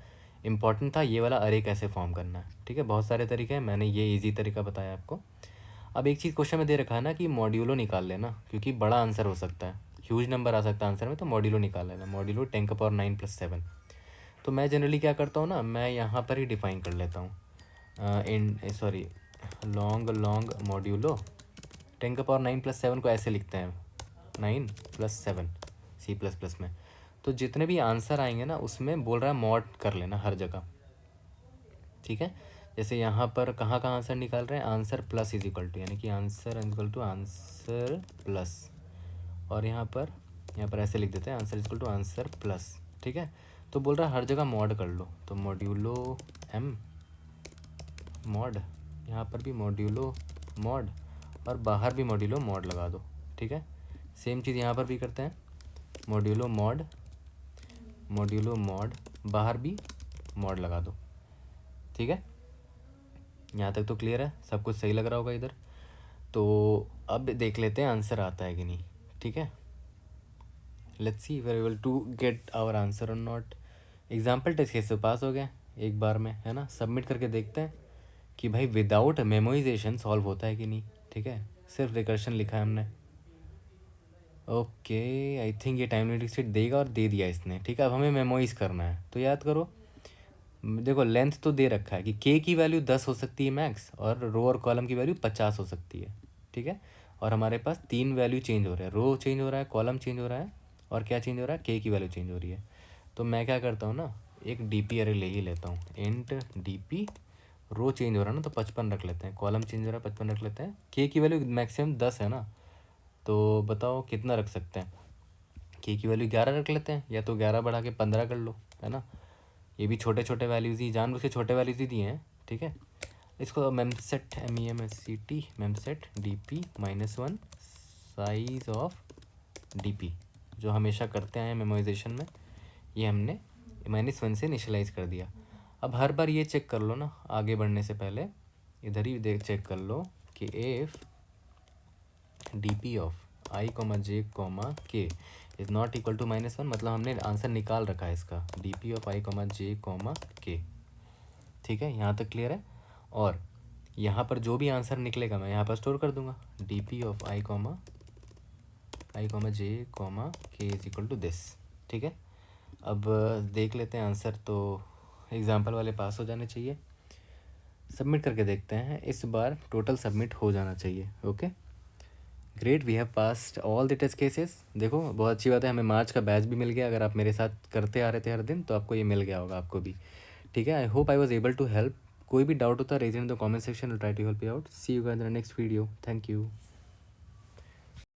इंपॉर्टेंट था ये वाला अरे कैसे फॉर्म करना है, ठीक है। बहुत सारे तरीके हैं, मैंने ये इजी तरीका बताया आपको। अब एक चीज़ क्वेश्चन में दे रखा है ना कि मॉड्यूलो निकाल लेना, क्योंकि बड़ा आंसर हो सकता है, ह्यूज नंबर आ सकता है आंसर में, तो मॉड्यूलो निकाल लेना, मॉड्यूलो 10⁻9 + 7। तो मैं जनरली क्या करता हूँ ना, मैं यहाँ पर ही डिफाइन कर लेता हूँ, सॉरी, लॉन्ग मॉड्यूलो 10⁻9 + 7 को ऐसे लिखते हैं, 9 + 7 C++ में। तो जितने भी आंसर आएंगे ना उसमें बोल रहा है मॉड कर लेना हर जगह, ठीक है। जैसे यहाँ पर कहाँ कहाँ आंसर निकाल रहे हैं, answer plus is equal to, यानी कि answer equal to answer plus, और यहाँ पर ऐसे लिख देते हैं, answer equal to answer plus, ठीक है। तो बोल रहा है हर जगह मॉड कर लो, तो मॉड्यूलो M मॉड, यहाँ पर भी मॉड्यूलो मॉड, और बाहर भी मॉड्यूलो मॉड लगा दो, ठीक है। सेम चीज़ यहाँ पर भी करते हैं, मॉड्यूलो मॉड, बाहर भी मॉड लगा दो, ठीक है। यहाँ तक तो क्लियर है, सब कुछ सही लग रहा होगा इधर। तो अब देख लेते हैं आंसर आता है कि नहीं, ठीक है। Let's see we are able to get our answer और नॉट। एग्जाम्पल टेस्ट केस से पास हो गए एक बार में, है ना। सबमिट करके देखते हैं कि भाई विदाउट मेमोइजेशन सॉल्व होता है कि नहीं, ठीक है। सिर्फ रिकर्शन लिखा है हमने, ओके। आई थिंक ये टाइम लिमिट सेट देगा, और दे दिया इसने, ठीक है। अब हमें मेमोइज करना है, तो याद करो देखो लेंथ तो दे रखा है कि के की वैल्यू 10 हो सकती है मैक्स, और रो और कॉलम की वैल्यू 50 हो सकती है, ठीक है। और हमारे पास तीन वैल्यू चेंज हो रहे हैं, रो चेंज हो रहा है, कॉलम चेंज हो रहा है, और क्या चेंज हो रहा है, के की वैल्यू चेंज हो रही है। तो मैं क्या करता हूँ ना, एक डी पी अरे ले ही लेता हूँ, इंट डी पी, रो चेंज हो रहा है ना तो 55 रख लेते हैं, कॉलम चेंज हो रहा है 55 रख लेते हैं, के की वैल्यू मैक्सिमम 10 है ना, तो बताओ कितना रख सकते हैं। के की वैल्यू 11 रख लेते हैं, या तो 11 बढ़ा के 15 कर लो, है ना। ये भी छोटे छोटे वैल्यूज़ ही, जानबूझ के छोटे वैल्यूज़ ही दिए हैं, ठीक है। इसको मेमसेट MEMSCT मेमसेट DP -1 size of DP, जो हमेशा करते आए हैं मेमोराइजेशन में, ये हमने -1 से इनिशलाइज कर दिया। अब हर बार ये चेक कर लो ना, आगे बढ़ने से पहले इधर ही देख चेक कर लो कि if DP of I, J, K is not equal to -1, मतलब हमने आंसर निकाल रखा है इसका, DP of I, J, K, ठीक है। यहाँ तक क्लियर है। और यहाँ पर जो भी आंसर निकलेगा मैं यहाँ पर स्टोर कर दूंगा, DP of I, J, K is equal to this, ठीक है। अब देख लेते हैं आंसर, तो एग्जाम्पल वाले पास हो जाने चाहिए। सबमिट करके देखते हैं, इस बार टोटल सबमिट हो जाना चाहिए। Okay great, we have passed all the test cases. देखो बहुत अच्छी बात है, हमें मार्च का बैच भी मिल गया। अगर आप मेरे साथ करते आ रहे थे हर दिन तो आपको ये मिल गया होगा आपको भी, ठीक है। I hope I was able to help. कोई भी डाउट होता है raise in the comment section, try to help you out. See you guys in the next video, thank you.